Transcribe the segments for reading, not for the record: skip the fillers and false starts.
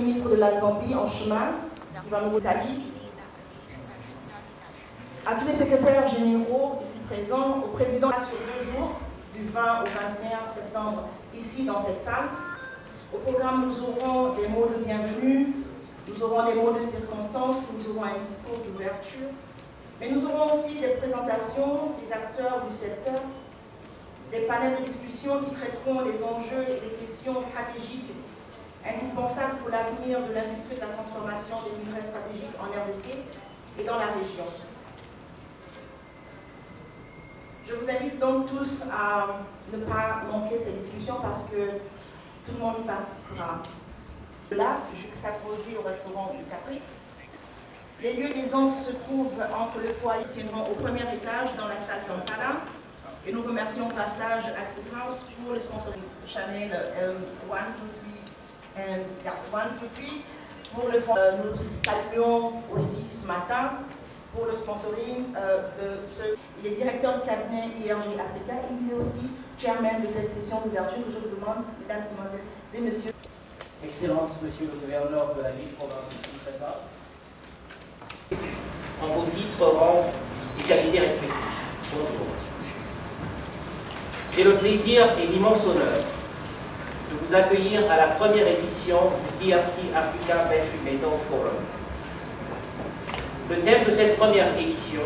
ministre de la Zambie en chemin, qui va nous Italie, à tous les secrétaires généraux ici présents, au président sur 2 jours, du 20 au 21 septembre, ici dans cette salle. Au programme, nous aurons des mots de bienvenue, nous aurons des mots de circonstance, nous aurons un discours d'ouverture, mais nous aurons aussi des présentations des acteurs du secteur, des panels de discussion qui traiteront des enjeux et des questions stratégiques indispensables pour l'avenir de l'industrie de la transformation des minerais stratégiques en RDC et dans la région. Je vous invite donc tous à ne pas manquer ces discussions parce que tout le monde y participera. Là, juxtaposé au restaurant du Caprice, les lieux d'aisance se trouvent entre le foyer qui tiendront au premier étage dans la salle Kampala. Et nous remercions au passage Access House pour le sponsoring Chanel 1, 2, 3 et 1, 2, 3 pour le fond. Nous saluons aussi ce matin pour le sponsoring de ce. Il est directeur du cabinet IRG Africa et il est aussi chairman de cette session d'ouverture. Je vous demande, mesdames, mesdemoiselles et messieurs. Excellence, monsieur le gouverneur de la ville province de Kinshasa. En vos titres, rang et qualités respectifs. Bonjour. J'ai le plaisir et l'immense honneur de vous accueillir à la première édition du DRC Africa Battery Metals Forum. Le thème de cette première édition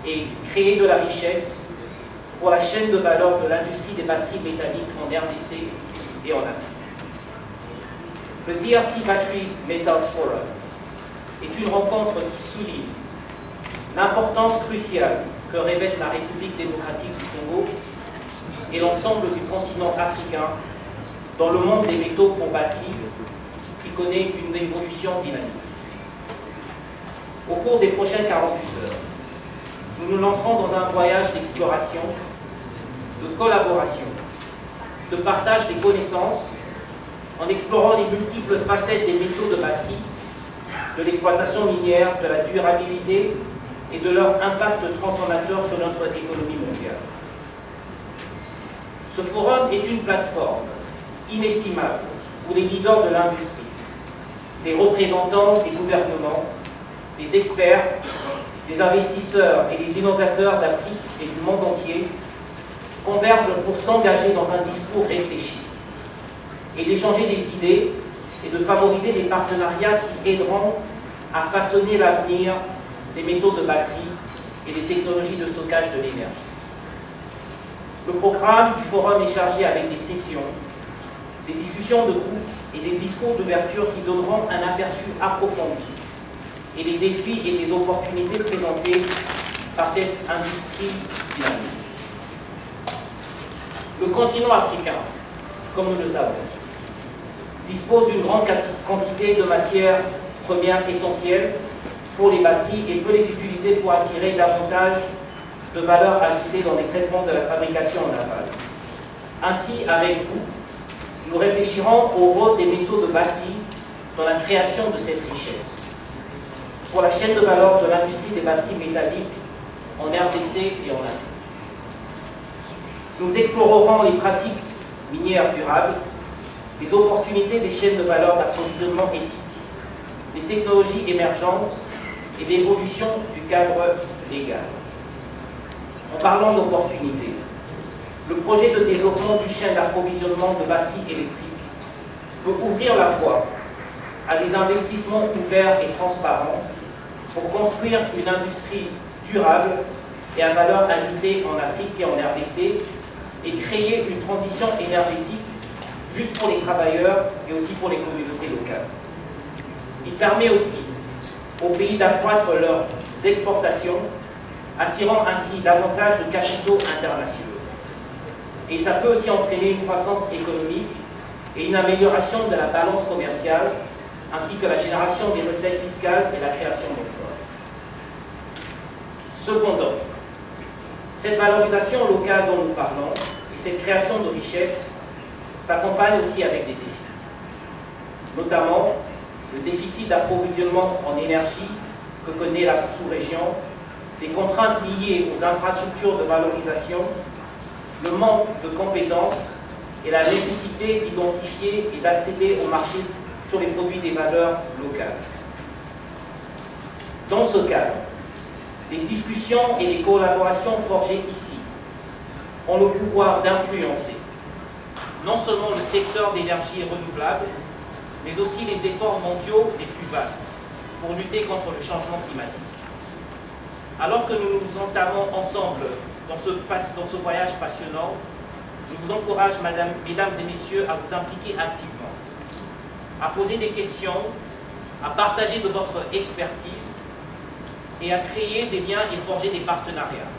est « Créer de la richesse pour la chaîne de valeur de l'industrie des batteries métalliques en RDC et en Afrique ». Le DRC Battery Metals Forum est une rencontre qui souligne l'importance cruciale que revêt la République démocratique du Congo et l'ensemble du continent africain dans le monde des métaux pour batterie qui connaît une évolution dynamique. Au cours des prochaines 48 heures, nous nous lancerons dans un voyage d'exploration, de collaboration, de partage des connaissances en explorant les multiples facettes des métaux de batterie, de l'exploitation minière, de la durabilité et de leur impact transformateur sur notre économie mondiale. Ce forum est une plateforme inestimable pour les leaders de l'industrie, des représentants des gouvernements, des experts, des investisseurs et des innovateurs d'Afrique et du monde entier convergent pour s'engager dans un discours réfléchi et d'échanger des idées et de favoriser des partenariats qui aideront à façonner l'avenir des métaux de batterie et des technologies de stockage de l'énergie. Le programme du forum est chargé avec des sessions, des discussions de groupe et des discours d'ouverture qui donneront un aperçu approfondi et les défis et les opportunités présentés par cette industrie dynamique. Le continent africain, comme nous le savons, dispose d'une grande quantité de matières premières essentielles pour les batteries et peut les utiliser pour attirer davantage de valeur ajoutée dans les traitements de la fabrication en aval. Ainsi, avec vous, nous réfléchirons au rôle des métaux de batterie dans la création de cette richesse, pour la chaîne de valeur de l'industrie des batteries métalliques en RDC et en Afrique. Nous explorerons les pratiques minières durables, les opportunités des chaînes de valeur d'approvisionnement éthique, les technologies émergentes et l'évolution du cadre légal. En parlant d'opportunités, le projet de développement du chaîne d'approvisionnement de batteries électriques peut ouvrir la voie à des investissements ouverts et transparents pour construire une industrie durable et à valeur ajoutée en Afrique et en RDC et créer une transition énergétique juste pour les travailleurs et aussi pour les communautés locales. Il permet aussi aux pays d'accroître leurs exportations, attirant ainsi davantage de capitaux internationaux. Et ça peut aussi entraîner une croissance économique et une amélioration de la balance commerciale, ainsi que la génération des recettes fiscales et la création d'emplois. Cependant, cette valorisation locale dont nous parlons et cette création de richesses s'accompagnent aussi avec des défis, notamment le déficit d'approvisionnement en énergie que connaît la sous-région, les contraintes liées aux infrastructures de valorisation, le manque de compétences et la nécessité d'identifier et d'accéder au marché sur les produits des valeurs locales. Dans ce cadre, les discussions et les collaborations forgées ici ont le pouvoir d'influencer non seulement le secteur d'énergie renouvelable, mais aussi les efforts mondiaux les plus vastes pour lutter contre le changement climatique. Alors que nous nous entamons ensemble dans ce voyage passionnant, je vous encourage, mesdames et messieurs, à vous impliquer activement, à poser des questions, à partager de votre expertise et à créer des liens et forger des partenariats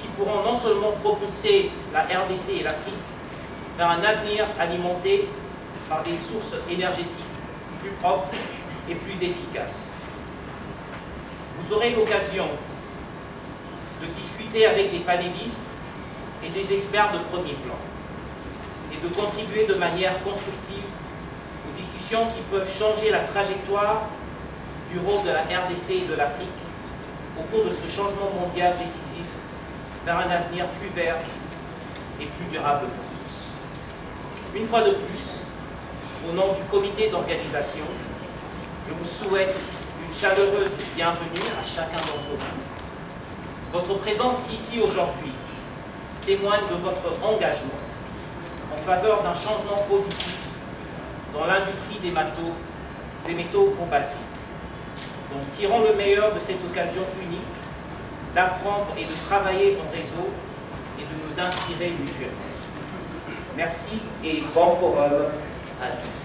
qui pourront non seulement propulser la RDC et l'Afrique vers un avenir alimenté par des sources énergétiques plus propres et plus efficaces. Vous aurez l'occasion de discuter avec des panélistes et des experts de premier plan et de contribuer de manière constructive aux discussions qui peuvent changer la trajectoire du rôle de la RDC et de l'Afrique au cours de ce changement mondial décisif vers un avenir plus vert et plus durable pour tous. Une fois de plus, au nom du comité d'organisation, je vous souhaite une chaleureuse bienvenue à chacun d'entre vous. Votre présence ici aujourd'hui témoigne de votre engagement en faveur d'un changement positif dans l'industrie des métaux pour batterie. Donc tirons le meilleur de cette occasion unique d'apprendre et de travailler en réseau et de nous inspirer mutuellement. Merci et bon forum à tous.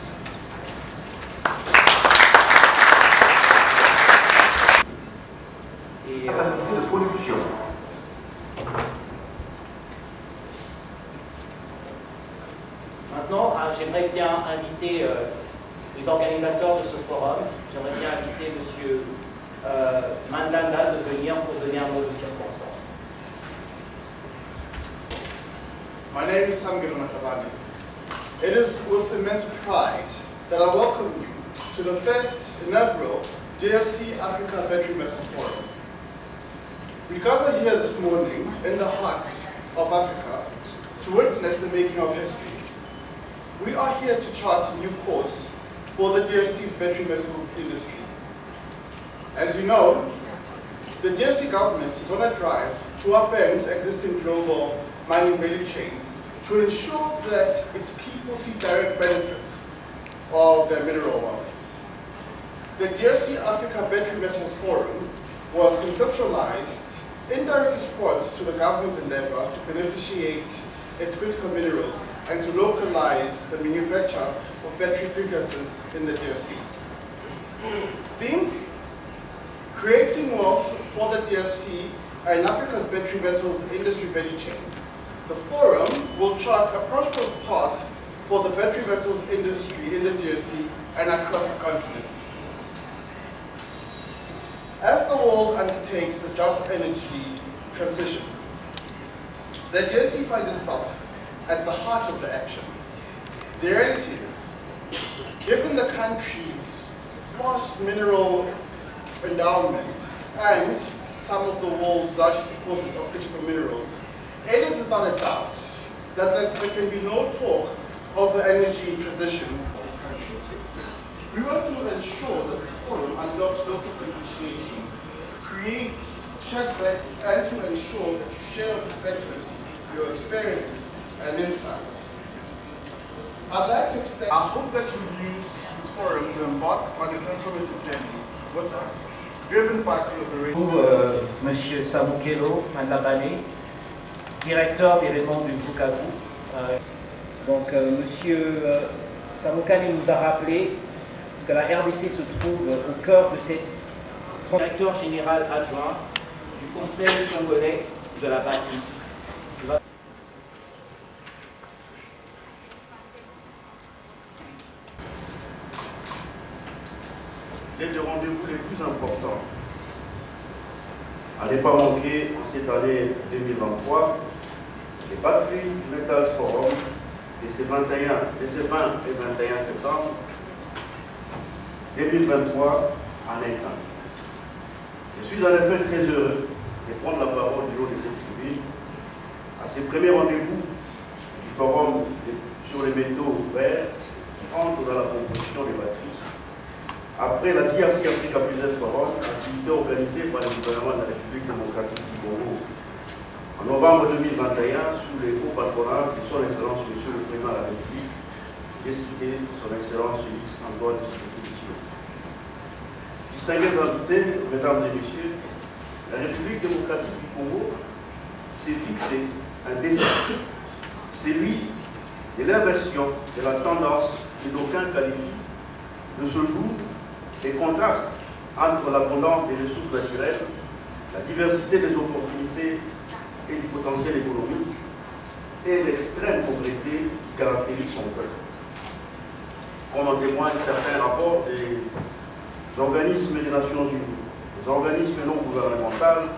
Capacité de production. Maintenant, j'aimerais bien inviter les organisateurs de ce forum. J'aimerais bien inviter M. Mandanda de venir pour donner un mot de circonstance. My name is Samgir Makhabani. It is with immense pride that I welcome you to the first inaugural DRC Africa Battery Metals Forum. We gather here this morning in the heart of Africa to witness the making of history. We are here to chart a new course for the DRC's battery metal industry. As you know, the DRC government is on a drive to upend existing global mining value chains to ensure that its people see direct benefits of their mineral wealth. The DRC Africa Battery Metals Forum was conceptualized in direct response to the government's endeavor to beneficiate its critical minerals and to localize the manufacture of battery precursors in the DRC. Themed Creating Wealth for the DRC and Africa's battery metals industry value chain, the forum will chart a prosperous path for the battery metals industry in the DRC and across the continent. As the world undertakes the just energy transition, the DRC finds itself at the heart of the action. The reality is, given the country's vast mineral endowment and some of the world's largest deposits of critical minerals, it is without a doubt that there can be no talk of the energy transition of this country. We want to ensure that the forum unlocks local appreciation, creates shared value, and to ensure that you share your perspectives, your experiences, and insights. I'd like to extend. I hope that you use this forum to embark on a transformative journey with us, driven by collaboration. Monsieur Samukelo Mandabane, directeur des rayons du Bukavu. Monsieur Samukani nous a rappelé que la RDC se trouve au cœur de cette directeur général adjoint du Conseil congolais de la batterie. L'un des rendez-vous les plus importants à ne pas manquer en cette année 2023, les Battery Metals Forum de ce 20 et 21 septembre 2023 en État. Je suis en effet très heureux de prendre la parole du haut de cette tribune à ce premier rendez-vous du Forum sur les métaux verts qui entrent dans la composition des batteries. Après la DRC Africa Business Forum, activité organisée par le gouvernement de la République démocratique du Congo, en novembre 2021, sous les hauts patronats de son Excellence Monsieur le Président de la République, j'ai cité son Excellence Félix Antoine Tshisekedi. Distingués invités, mesdames et messieurs, la République démocratique du Congo s'est fixé un dessin, celui de l'inversion de la tendance que d'aucuns qualifient de ce jour des contrastes entre l'abondance des ressources naturelles, la diversité des opportunités et du potentiel économique et l'extrême pauvreté qui caractérise son peuple. Comme en témoignent certains rapports des organismes des Nations Unies, des organismes non gouvernementaux,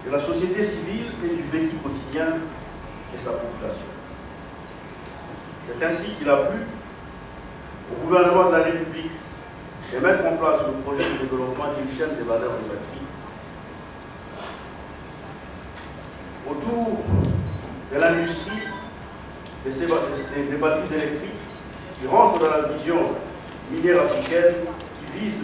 de la société civile et du vécu quotidien de sa population. C'est ainsi qu'il a plu au gouvernement de la République de mettre en place le projet de développement d'une chaîne de valeur de batterie autour de l'industrie des batteries électriques qui rentrent dans la vision minière africaine qui vise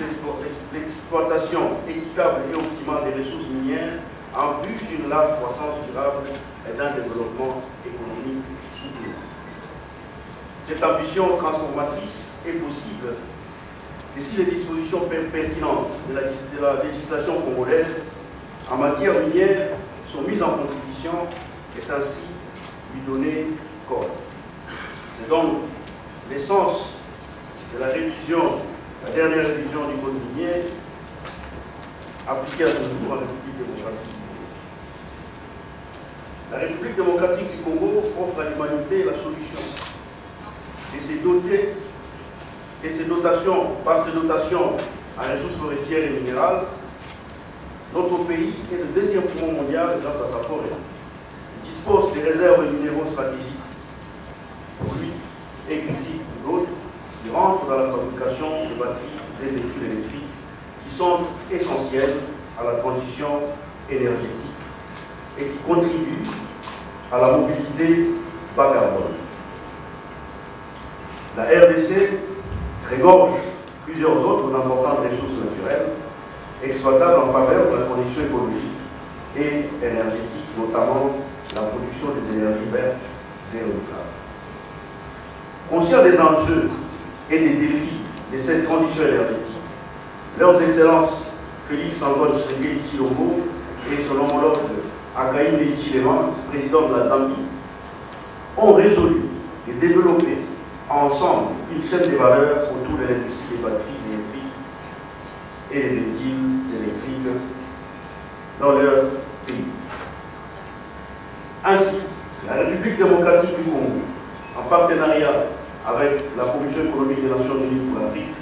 l'exploitation équitable et optimale des ressources minières en vue d'une large croissance durable et d'un développement économique soutenu. Cette ambition transformatrice est possible que si les dispositions pertinentes de la législation congolaise en matière minière sont mises en contribution et ainsi lui donner corps. C'est donc l'essence de la révision, la dernière révision du code minier appliquée à ce jour en République démocratique du Congo. La République démocratique du Congo offre à l'humanité la solution par ses dotations en ressources forestières et minérales. Notre pays est le deuxième poumon mondial grâce à sa forêt. Il dispose des réserves minéraux stratégiques pour lui et critiques pour d'autres qui rentrent dans la fabrication de batteries et véhicules électriques qui sont essentiels à la transition énergétique et qui contribuent à la mobilité bas carbone. La RDC regorge plusieurs autres d'importantes ressources naturelles exploitables en faveur de la transition écologique et énergétique, notamment la production des énergies vertes et renouvelables. Conscients des enjeux et des défis de cette transition énergétique, leurs excellences Félix Antoine Tshisekedi Tshilombo et son homologue Hakainde Hichilema, président de la Zambie, ont résolu de développer ensemble une chaîne de valeur autour de l'industrie des batteries électriques et des véhicules électriques dans leur pays. Ainsi, la République démocratique du Congo, en partenariat avec la Commission économique des Nations Unies pour l'Afrique,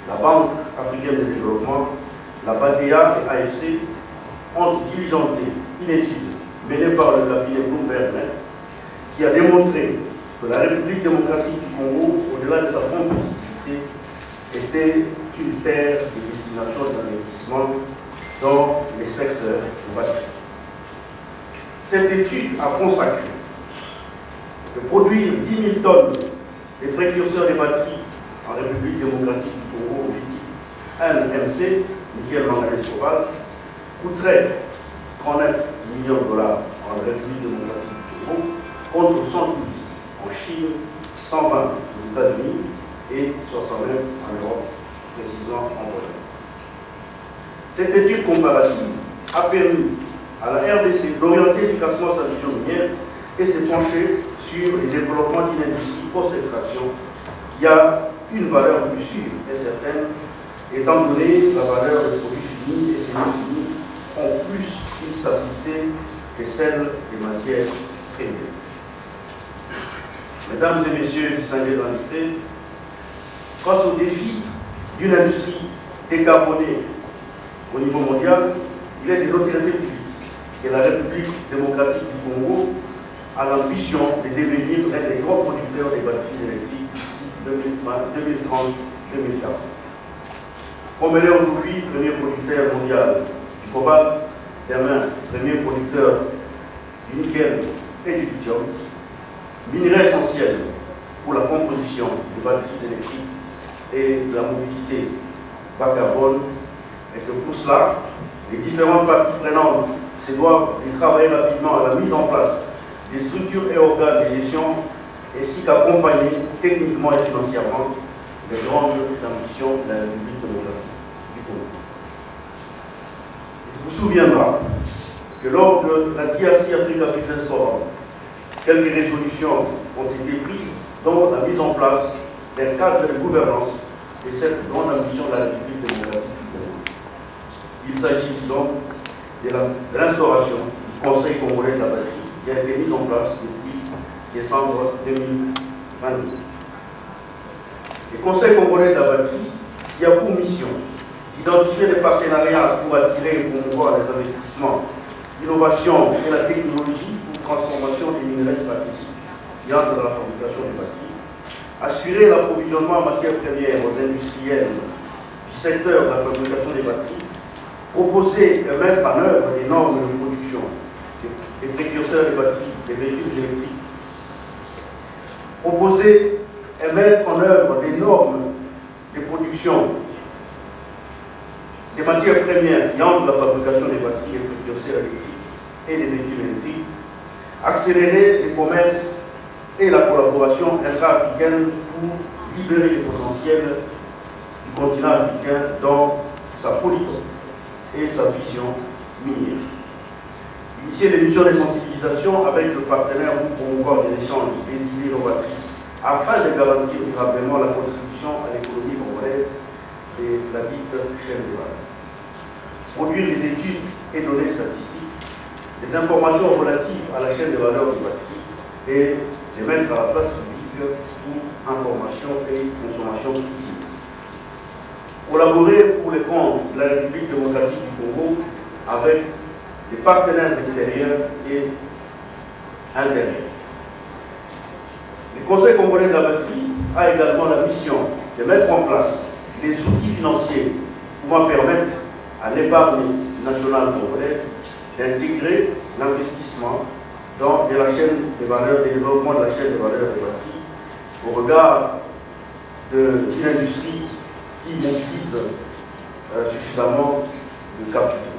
la Banque africaine de développement, la BADEA et AFC, ont diligenté une étude menée par le cabinet Bloomberg qui a démontré que la République démocratique du Congo, au-delà de sa compétitivité, était une terre de destination d'investissement dans les secteurs de batterie. Cette étude a consacré de produire 10 000 tonnes de précurseurs de batteries en République démocratique du Congo, NMC, nickel manganèse cobalt, coûterait 39 millions de dollars en République démocratique du Congo, contre 112 en Chine, 120 aux États-Unis et 69 en Europe, précisément en Pologne. Cette étude comparative a permis à la RDC d'orienter efficacement sa vision minière et s'est penchée sur le développement d'une industrie post-extraction qui a une valeur plus sûre et certaine, étant donné la valeur des produits finis et semi-finis ont plus une stabilité que celle des matières premières. Mesdames et messieurs, distingués invités, face au défi d'une industrie décarbonée au niveau mondial, il est de notoriété publique que la République démocratique du Congo a l'ambition de devenir l'un des grands producteurs des batteries électriques d'ici 2030-2040. Comme elle est aujourd'hui premier producteur mondial du cobalt, demain premier producteur du nickel et du lithium, minerais essentiels pour la composition des batteries électriques et de la mobilité bas carbone, et que pour cela, les différentes parties prenantes se doivent de travailler rapidement à la mise en place des structures et organes de gestion, ainsi qu'accompagner techniquement et financièrement les grandes ambitions de la République démocratique du Congo. Il vous souviendra que lors de la DRC Africa Business Forum, quelques résolutions ont été prises dont la mise en place d'un cadre de gouvernance de cette grande ambition de la République démocratique du Congo. Il s'agit ici donc de l'instauration du Conseil congolais de la batterie qui a été mis en place depuis décembre 2022. Le Conseil congolais de la batterie qui a pour mission d'identifier les partenariats pour attirer et promouvoir les investissements, l'innovation et la technologie pour transformation des minerais stratégiques qui entrent dans la fabrication des batteries, assurer l'approvisionnement en matières premières aux industriels du secteur de la fabrication des batteries, proposer et mettre en œuvre des normes de production des précurseurs des batteries, des véhicules électriques, proposer et mettre en œuvre des normes de production des matières premières qui entrent dans la fabrication des batteries et précurseurs électriques et des véhicules électriques, accélérer le commerce et la collaboration intra-africaine pour libérer le potentiel du continent africain dans sa politique et sa vision minière. Initier des missions de sensibilisation avec le partenaire pour promouvoir des échanges des idées novatrices afin de garantir durablement la contribution à l'économie congolaise et la dite chaîne de valeur. Produire des études et données statistiques, des informations relatives à la chaîne de valeur des batteries et les mettre à la place publique pour information et consommation utile. Collaborer pour les comptes de la République démocratique du Congo avec des partenaires extérieurs et intérieurs. Le Conseil congolais de la batterie a également la mission de mettre en place des outils financiers pouvant permettre à l'épargne nationale congolaise d'intégrer l'investissement dans la chaîne des valeurs, le développement de la chaîne des valeurs des batteries au regard d'une industrie qui mobilise suffisamment de capitaux.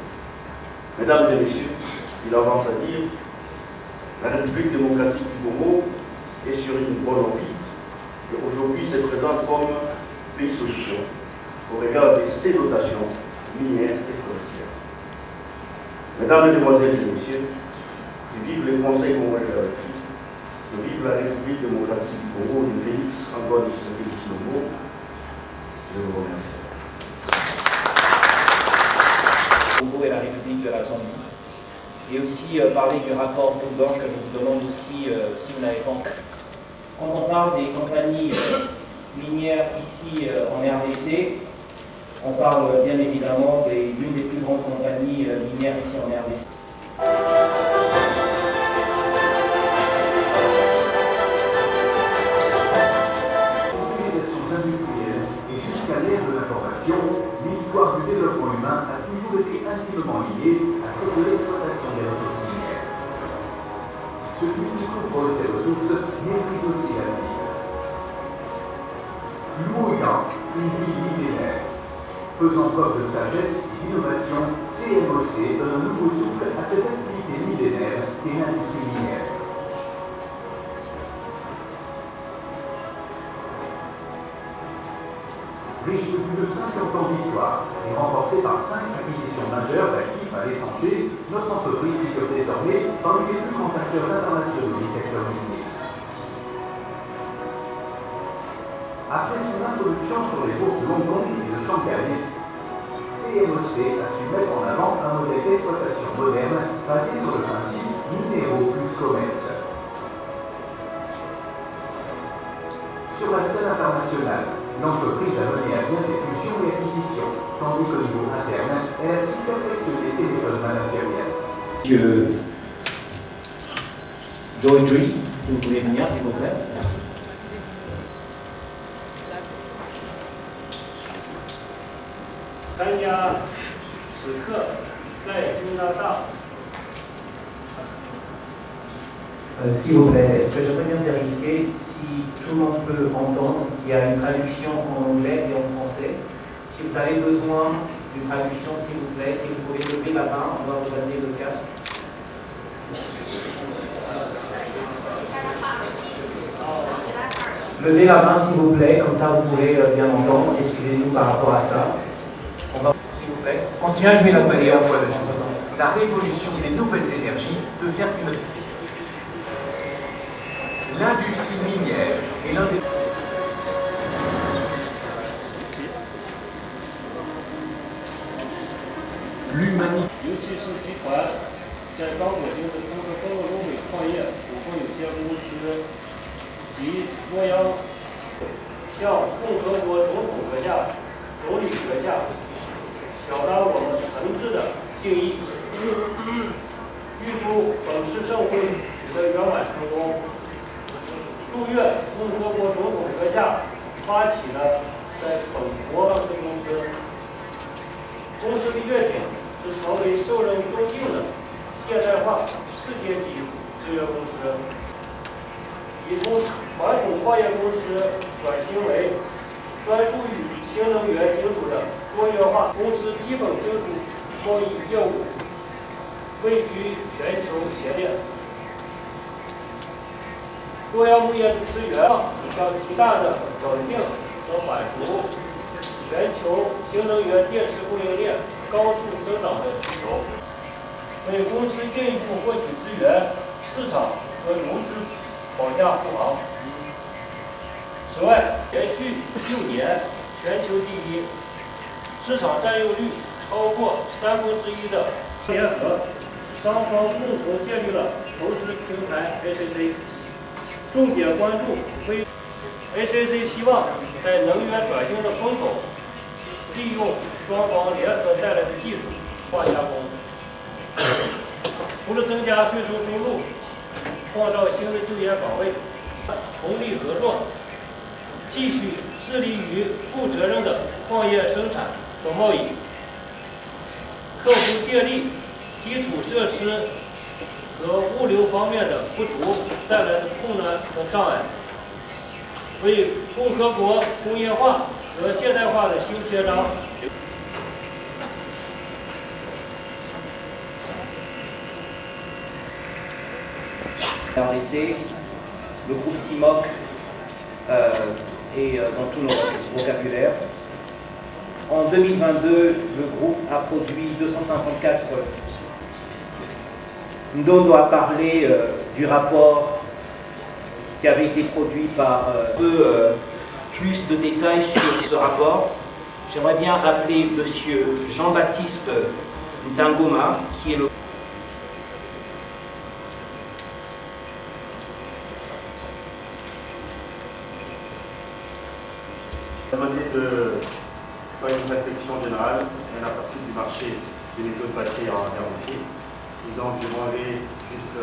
Mesdames et messieurs, il avance à dire, la République démocratique du Congo est sur une bonne orbite et aujourd'hui se présente comme pays solution au regard de ses dotations minières et forestières. Mesdames, Mesdemoiselles et Messieurs, vive le Conseil congolais de la batterie, vive la République démocratique du Congo de Félix Antoine Tshisekedi Tshilombo. Je vous remercie. Congo et la République de la Zambie. Et aussi parler du rapport Bloomberg que je vous demande aussi si vous n'avez pas encore. Quand on parle des compagnies minières ici en RDC, on parle bien évidemment d'une des plus grandes compagnies minières ici en RDC. L'histoire du développement humain a toujours été intimement liée à celle de l'exploitation des ressources minières. Celui qui contrôle ces ressources mérite aussi la vie. Louant une vie millénaire, faisant preuve de sagesse et d'innovation, CMOC donne un nouveau souffle à cette activité millénaire qu'est l'industrie minière. Riche de plus de 50 ans d'histoire et renforcée par 5 acquisitions majeures d'actifs à l'étranger, notre entreprise figure désormais parmi les plus grands acteurs internationaux du secteur minier. Après son introduction sur les bourses de Hong Kong et de Shanghai, CMOC a su mettre en avant un modèle d'exploitation moderne basé sur le principe minéraux plus commerce. Sur la scène internationale, l'entreprise a mené à bien des fusions et acquisitions, tandis qu'au niveau interne, elle a su perfectionner ses méthodes managériales. Monsieur Joy, si vous voulez venir, s'il vous plaît. Merci. S'il vous plaît, est-ce que j'aimerais bien vérifier si si tout le monde peut entendre, il y a une traduction en anglais et en français. Si vous avez besoin d'une traduction, s'il vous plaît, si vous pouvez lever la main, on va vous donner le casque. Levez la main s'il vous plaît, comme ça vous pourrez bien entendre. Excusez-nous par rapport à ça. On va, s'il vous plaît. Continuez, je vais l'envoyer en voie de chose. La révolution des nouvelles énergies devient une... L'industrie minière est l'un des... L'humanité. 尤其是集团在刚果金的公司中国中美创业股份有限公司及中央向共和国总统阁下、总理阁下表达我们诚挚的敬意，预祝本次盛会取得圆满成功，祝愿共和国总统阁下发起的在本国上市公司的愿景是成为受人尊敬的现代化世界级制约公司，已从传统矿业公司转型为专注于新能源技术的多元化公司基本技术贸易业务，位居全球前列。多样牧业资源将极大的稳定和满足全球新能源电池供应链高速增长的需求，为公司进一步获取资源、市场和融资保驾护航。此外，连续6年全球第一，市场占有率超过1/3的联合，双方共同建立了投资平台 ACC， 重点关注微 ACC 希望在能源转型的风口，利用双方联合带来的技术化加工，除了增加税收收入，创造新的就业岗位，通力合作，继续致力于负责任的矿业生产和贸易，克服电力、基础设施和物流方面的不足带来的困难和障碍，为共和国工业化和现代化的新篇章。RDC, le groupe CIMOC est dans tout notre vocabulaire. En 2022, le groupe a produit 254. Ndondo a parlé du rapport qui avait été produit par plus de détails sur ce rapport. J'aimerais bien appeler M. Jean-Baptiste Dangoma, qui est le demandé de faire une réflexion générale, un aperçu du marché des métaux de batterie en RDC. Et donc, je vais juste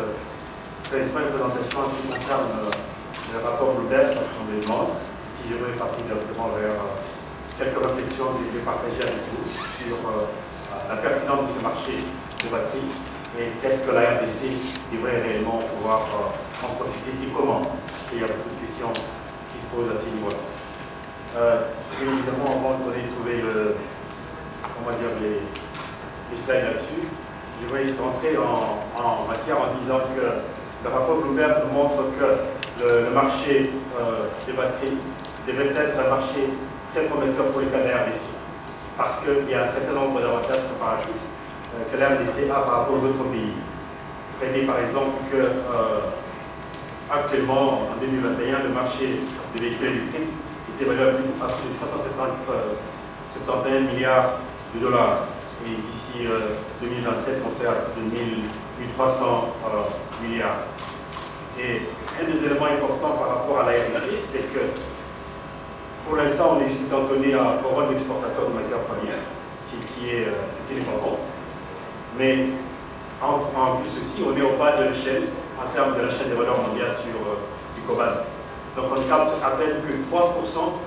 faire une présentation en ce qui concerne le rapport Bloomberg, parce qu'on me le demande, puis je vais passer directement vers quelques réflexions que je vais partager avec vous sur la pertinence de ce marché de batterie et qu'est-ce que la RDC devrait réellement pouvoir en profiter et comment. Et il y a beaucoup de questions qui se posent à ces niveaux-là. Évidemment, avant de trouver les slides là-dessus, je vais rentrer en matière en disant que le rapport Bloomberg nous montre que le marché des batteries devrait être un marché très prometteur pour les cas de la RDC, parce qu'il y a un certain nombre d'avantages comparatifs que la RDC a par rapport aux autres pays. Prenez par exemple que actuellement, en 2021, le marché des véhicules électriques est évalué à plus de 371 milliards de dollars. Et d'ici 2027, on sera à plus de 1300 milliards. Et un des éléments importants par rapport à la RDC, c'est que pour l'instant, on est juste cantonné au rôle d'exportateur de matières premières, ce qui n'est pas bon. Mais en plus aussi, on est au bas de l'échelle en termes de la chaîne des valeurs mondiales sur du cobalt. Donc on capte à peine que 3%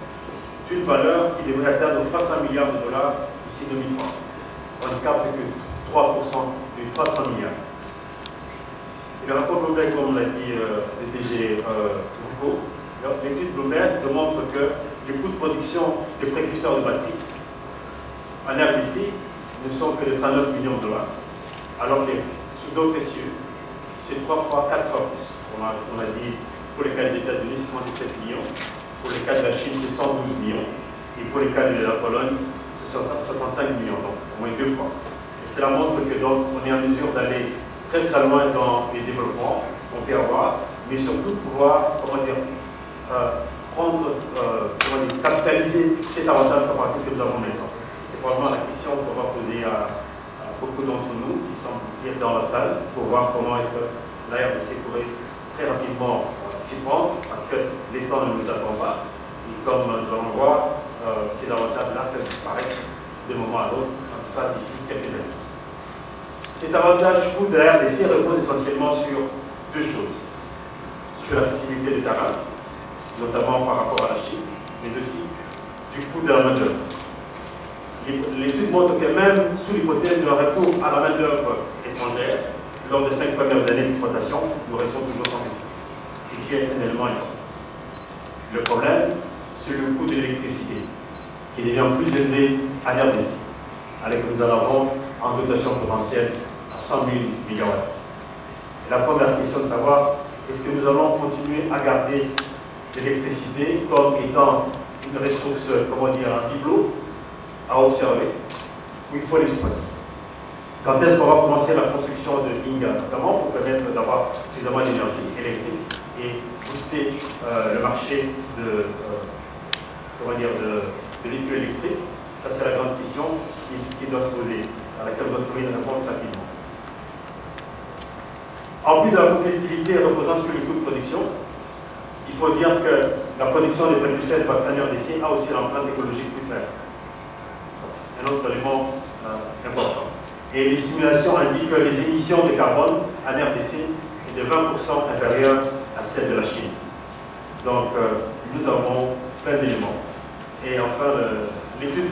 d'une valeur qui devrait atteindre 300 milliards de dollars d'ici 2030. On ne capte que 3% de 300 milliards. Et le rapport Bloomberg, comme l'a dit le DG Foucault, l'étude Bloomberg démontre que les coûts de production des précurseurs de batterie en RDC ne sont que de 39 millions de dollars, alors que sous d'autres cieux, c'est 3 fois, 4 fois plus. On a dit pour les cas des États-Unis, c'est 117 millions, pour les cas de la Chine, c'est 112 millions, et pour les cas de la Pologne, c'est 65 millions, donc au moins 2 fois. Et cela montre que donc on est en mesure d'aller très très loin dans les développements qu'on peut avoir, mais surtout pouvoir, capitaliser cet avantage comparatif que nous avons maintenant. C'est probablement la question qu'on va poser à beaucoup d'entre nous qui sont dans la salle pour voir comment est-ce que la RDC pourrait très rapidement s'y prendre, parce que les temps ne nous attend pas. Et comme nous allons voir, ces avantages-là peuvent disparaître d'un moment à l'autre, en tout cas d'ici quelques années. Cet avantage coût de la RDC repose essentiellement sur deux choses. Sur l'accessibilité des terrains, notamment par rapport à la Chine, mais aussi du coût de la main-d'œuvre. L'étude montre que même sous l'hypothèse d'un recours à la main-d'œuvre étrangère, lors des 5 premières années d'exploitation, nous restons toujours compétitifs, ce qui est un élément important. Le problème, c'est le coût de l'électricité, qui devient plus élevé à l'RDC, avec nous en avons en dotation potentielle à 100 000 MW. Et la première question de savoir, est-ce que nous allons continuer à garder l'électricité comme étant une ressource, un bibelot à observer, où il faut l'exploiter? Quand est-ce qu'on va commencer la construction de Inga, notamment pour permettre d'avoir suffisamment d'énergie électrique et booster le marché de véhicules électriques? Ça, c'est la grande question qui doit se poser, à laquelle on doit trouver une réponse rapidement. En plus de la compétitivité reposant sur les coûts de production, il faut dire que la production des précurseurs de batterie en RDC a aussi l'empreinte écologique plus faible. C'est un autre élément important. Et les simulations indiquent que les émissions de carbone en RDC est de 20% inférieure à celle de la Chine. Donc, nous avons plein d'éléments. Et enfin, l'étude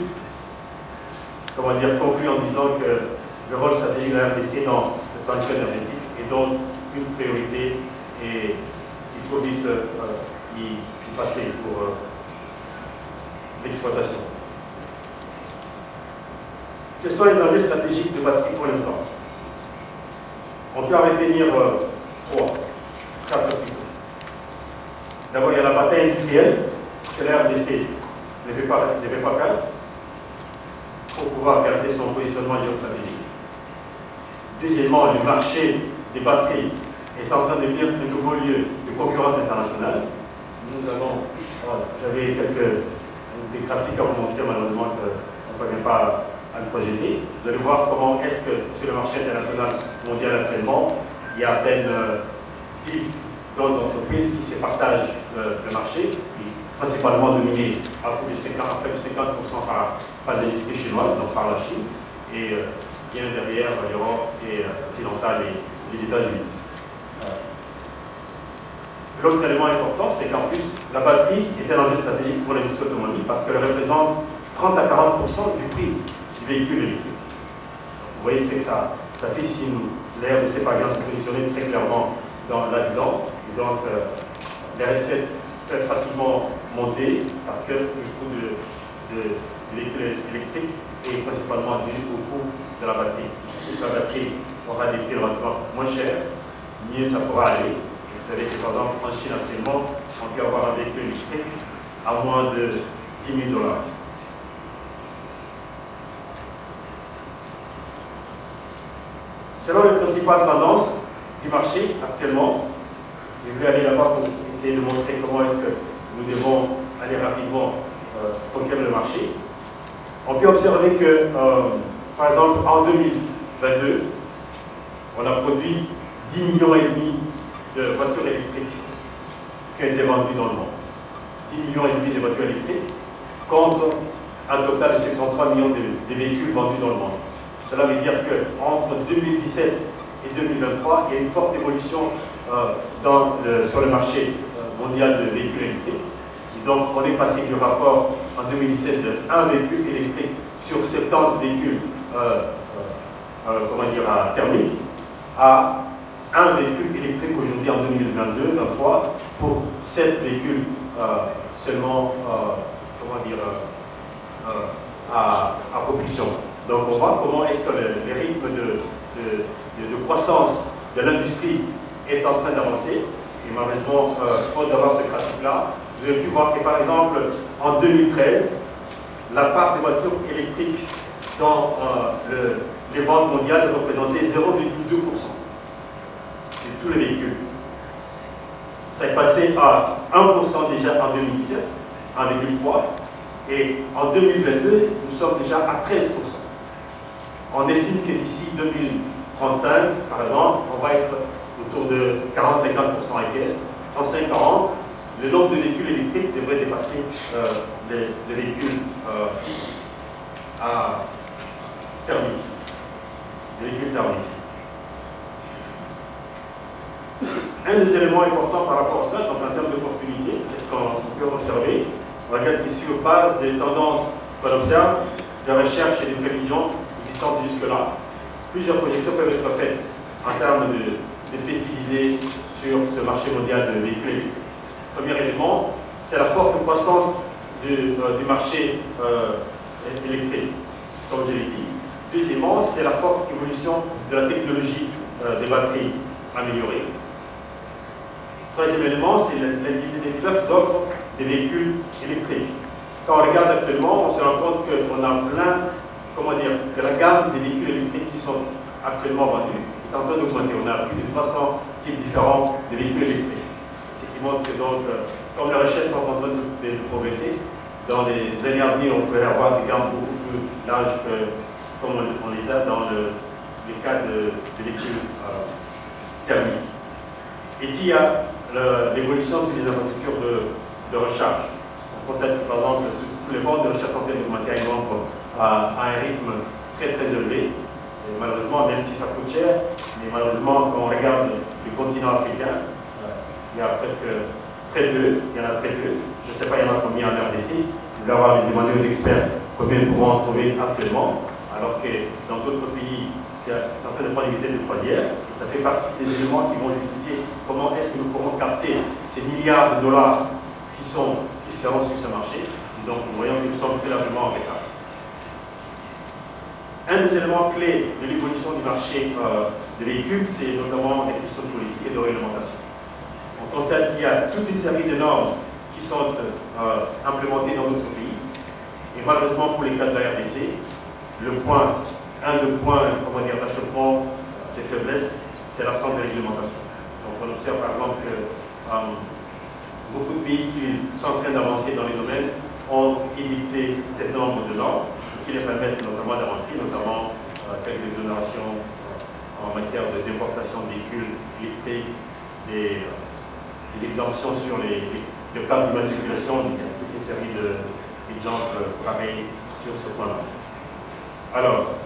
conclut en disant que le rôle stratégique de la RDC dans le transition énergétique est donc une priorité et il faut vite y passer pour l'exploitation. Quels sont les enjeux stratégiques de batterie pour l'instant? On peut en retenir 4 plutôt. D'abord, il y a la bataille industrielle que la RDC ne peut pas perdre pour pouvoir garder son positionnement géostratégique. Deuxièmement, le marché des batteries est en train de devenir un nouveau lieu de concurrence internationale. J'avais des graphiques à vous montrer, malheureusement, qu'on ne parvient pas à le projeter. Vous allez voir comment est-ce que sur le marché international mondial actuellement, il y a à peine 10 grandes entreprises qui se partagent le marché, qui principalement dominé à plus de 50% par l'industrie chinoise, donc par la Chine, et bien derrière l'Europe et occidentale et les États-Unis. L'autre élément important, c'est qu'en plus, la batterie est un enjeu stratégique pour l'industrie automobile parce qu'elle représente 30 à 40% du prix du véhicule électrique. Vous voyez, c'est que ça fait signe. L'air de ces partenaires s'est positionné très clairement là-dedans. Et donc, les recettes peuvent facilement monter parce que le coût de véhicule électrique est principalement dû au coût de la batterie. Plus la batterie aura des prix relativement moins chers, mieux ça pourra aller. Vous savez que par exemple en Chine actuellement, on peut avoir un véhicule électrique à moins de 10 000 $. Selon les principales tendances du marché actuellement, je vais aller là-bas pour essayer de montrer comment est-ce que nous devons aller rapidement conquérir le marché. On peut observer que, par exemple, en 2022, on a produit 10,5 millions de voitures électriques qui ont été vendues dans le monde. 10,5 millions de voitures électriques contre un total de 53 millions de véhicules vendus dans le monde. Cela veut dire qu'entre 2017 et 2023, il y a une forte évolution sur le marché mondial de véhicules électriques. Et donc, on est passé du rapport en 2017 de 1 véhicule électrique sur 70 véhicules thermiques à un véhicule électrique aujourd'hui en 2022-2023 pour 7 véhicules seulement, à propulsion. Donc on voit comment est-ce que le rythme de croissance de l'industrie est en train d'avancer. Et malheureusement, faute d'avoir ce graphique-là, vous avez pu voir que par exemple, en 2013, la part des voitures électriques dans les ventes mondiales représentait 0,2% de tous les véhicules. Ça est passé à 1% déjà en 2017, en 2003, et en 2022, nous sommes déjà à 13%. On estime que d'ici 2035, par exemple, on va être autour de 40-50% et 35-40%. Le nombre de véhicules électriques devrait dépasser les véhicules à thermique. Les véhicules thermiques. Un des éléments importants par rapport à ça, donc en termes d'opportunités, est-ce qu'on peut observer, on regarde que sur base des tendances qu'on observe, de recherche et de prévisions existantes jusque-là, plusieurs projections peuvent être faites en termes de festiviser sur ce marché mondial de véhicules électriques. Premier élément, c'est la forte croissance du marché électrique, comme je l'ai dit. Deuxièmement, c'est la forte évolution de la technologie des batteries améliorées. Troisième élément, c'est les diverses offres des véhicules électriques. Quand on regarde actuellement, on se rend compte qu'on a que la gamme des véhicules électriques qui sont actuellement vendus est en train d'augmenter. On a plus de 300 types différents de véhicules électriques. Ce qui montre que donc, comme les recherches sont en train de progresser, dans les années à venir, on pourrait avoir des gammes beaucoup plus larges que comme on les a dans les cas de véhicules thermiques. Et puis il y a l'évolution sur les infrastructures de recharge. On constate que par exemple tous les bornes de recharge sont en train d'augmenter à un rythme très très élevé. Et malheureusement, même si ça coûte cher, mais malheureusement quand on regarde le continent africain, il y a presque très peu, il y en a très peu. Je ne sais pas il y en a combien en RDC. Je vais avoir demandé aux experts combien nous pouvons en trouver actuellement, alors que dans d'autres pays, c'est en train de prendre une vitesse de croisière. Et ça fait partie des éléments qui vont justifier comment est-ce que nous pourrons capter ces milliards de dollars qui seront sur ce marché. Et donc nous voyons que nous sommes très largement en retard. Un des éléments clés de l'évolution du marché des véhicules, c'est notamment les questions politiques et de réglementation. On constate qu'il y a toute une série de normes qui sont implémentées dans d'autres pays. Et malheureusement, pour les cas de la RDC, un des points d'achoppement, des faiblesses, c'est l'absence de réglementation. Donc on observe par exemple que beaucoup de pays qui sont en train d'avancer dans les domaines ont édicté cet nombre de normes qui les permettent notamment d'avancer, notamment quelques exonérations en matière de déportation de véhicules électriques, des exemptions sur les plaques d'immatriculation, il y a toute une série d'exemples pareils sur ce point-là. Alors,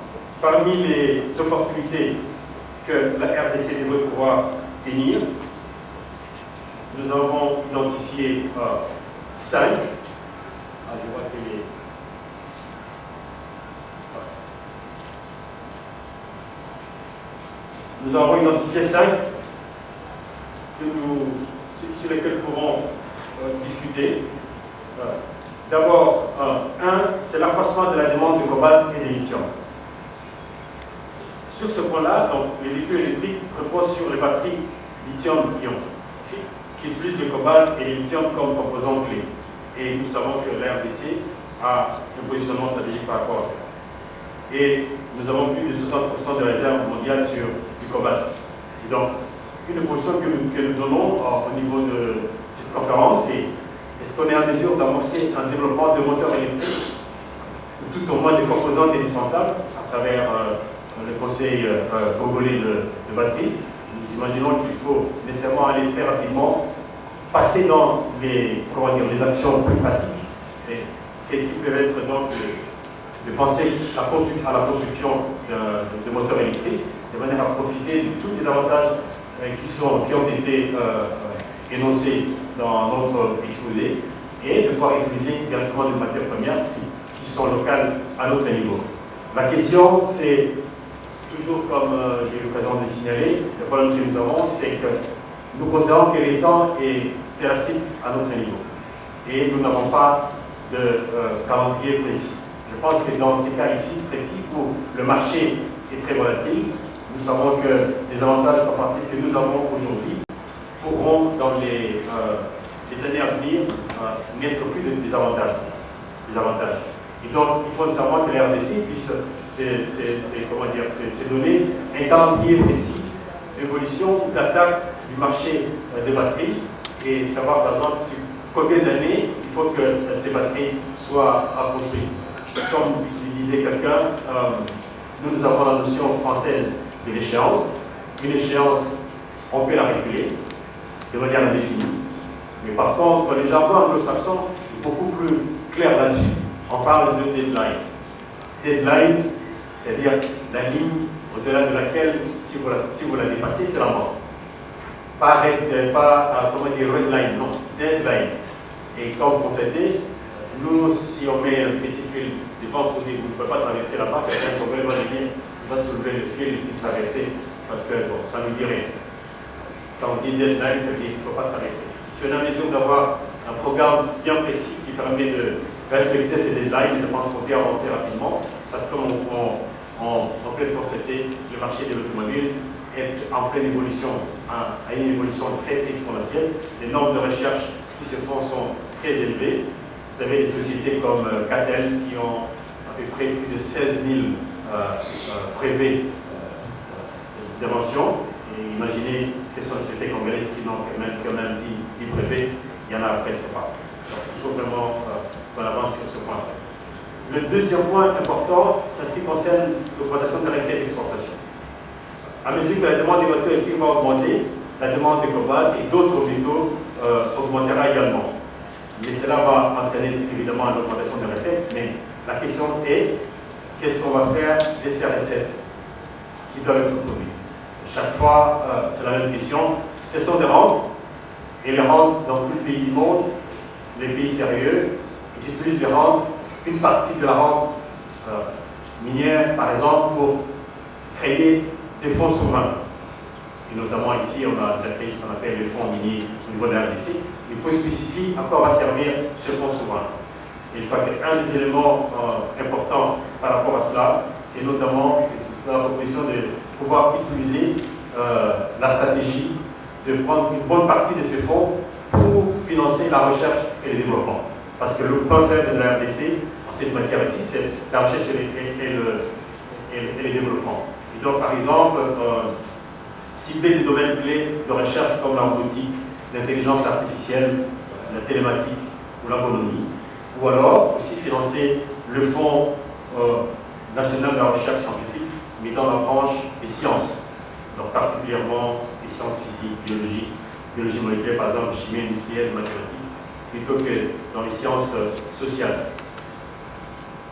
parmi les opportunités que la RDC devrait pouvoir tenir, nous avons identifié 5. Je vois que nous avons identifié 5 sur lesquels nous pourrons discuter. D'abord, c'est l'accroissement de la demande de cobalt et de lithium. Sur ce point-là, les véhicules électriques reposent sur les batteries lithium-ion, qui utilisent le cobalt et le lithium comme composants clés. Et nous savons que la RDC a un positionnement stratégique par rapport à ça. Et nous avons plus de 60% de réserves mondiales sur du cobalt. Et donc, une position que nous donnons au niveau de cette conférence, c'est est-ce qu'on est en mesure d'amorcer un développement de moteurs électriques, ou tout au moins des composantes indispensables, à travers le conseil congolais de batterie. Nous imaginons qu'il faut nécessairement aller très rapidement, passer dans les actions plus pratiques, et qui peuvent être donc de penser à la construction de moteurs électriques, de manière à profiter de tous les avantages qui ont été énoncés dans notre exposé, et de pouvoir utiliser directement des matières premières qui sont locales à notre niveau. La question, c'est toujours comme j'ai eu l'occasion de le signaler, le problème que nous avons, c'est que nous considérons que l'étang est élastique à notre niveau. et nous n'avons pas de calendrier précis. Je pense que dans ces cas ici précis, où le marché est très volatile, nous savons que les avantages comparatifs que nous avons aujourd'hui pourront, dans les années à venir, n'être plus de désavantages. Et donc, il faut nécessairement que les RDC puissent se donner un calendrier précis d'évolution ou d'attaque du marché des batteries et savoir, par exemple, sur combien d'années il faut que ces batteries soient construites. Comme le disait quelqu'un, nous avons la notion française de l'échéance. Une échéance, on peut la réguler de manière indéfinie. Mais par contre, les jargons anglo-saxons sont beaucoup plus clairs là-dessus. On parle de deadline. Deadline, c'est-à-dire la ligne au-delà de laquelle, si vous la dépassez, c'est la mort. Pas redline, non, deadline. Et comme vous constatez, nous, si on met un petit fil devant pour dire que vous ne pouvez pas traverser là-bas, quelqu'un complètement libre va soulever le fil et traverser, parce que bon, ça ne nous dit rien. Quand on dit deadline, ça veut dire qu'il ne faut pas traverser. Si on a mesure d'avoir un programme bien précis qui permet de respecter ces deadlines, je pense qu'on peut avancer rapidement, parce qu'on peut constater le marché de l'automobile est en pleine évolution, à une évolution très exponentielle. Les normes de recherche qui se font sont très élevées. Vous avez des sociétés comme Catel qui ont à peu près plus de 16 000 brevets d'invention. Et imaginez quelles sont les sociétés congolaises qui n'ont que même 10 brevets, il n'y en a presque pas. Donc il faut vraiment qu'on avance sur ce point. Le deuxième point important, c'est ce qui concerne l'augmentation de la recette d'exportation. À mesure que la demande des voitures électriques va augmenter, la demande de cobalt et d'autres métaux augmentera également. Mais cela va entraîner évidemment une augmentation des recettes. Mais la question est, qu'est-ce qu'on va faire de ces recettes qui doivent être produites? Chaque fois, c'est la même question. Ce sont des rentes, et les rentes dans tous les pays du monde, les pays sérieux, ils utilisent les rentes, une partie de la rente minière, par exemple, pour créer des fonds souverains. Et notamment ici, on a déjà créé ce qu'on appelle les fonds miniers au niveau de la RDC. Il faut spécifier à quoi va servir ce fonds souverain. Et je crois qu'un des éléments importants par rapport à cela, c'est notamment la proposition de pouvoir utiliser la stratégie de prendre une bonne partie de ces fonds pour financer la recherche et le développement. Parce que le point faible de la RDC, en cette matière ici, c'est la recherche et le développement. Et donc, par exemple, cibler des domaines clés de recherche comme la robotique, l'intelligence artificielle, la télématique ou l'agronomie, ou alors aussi financer le Fonds national de la recherche scientifique, mais dans la branche des sciences, donc particulièrement les sciences physiques, biologie moléculaire, par exemple, chimie industrielle, mathématiques, plutôt que dans les sciences sociales.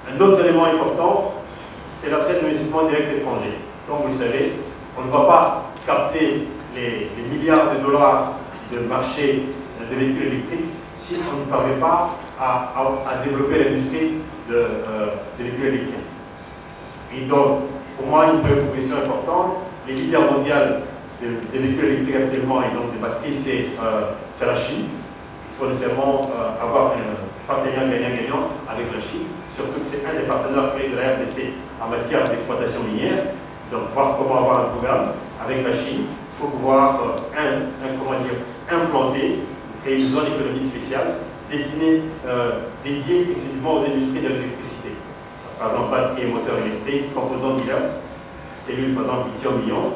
Un autre élément important, c'est l'attrait d'investissement direct étranger. Comme vous le savez, on ne va pas capter les milliards de dollars de marché de véhicules électriques si on ne parvient pas à développer l'industrie de véhicules électriques. Et donc, pour moi, une préoccupation importante, les leaders mondiaux des véhicules électriques actuellement et donc des batteries, c'est la Chine. Il faut nécessairement avoir un partenariat gagnant-gagnant avec la Chine, surtout que c'est un des partenaires clés de la RDC en matière d'exploitation minière. Donc, voir comment avoir un programme avec la Chine pour pouvoir implanter, créer une zone économique spéciale destinée, dédiée exclusivement aux industries de l'électricité. Par exemple, batteries et moteurs électriques, composants divers, cellules, par exemple, lithium-ion,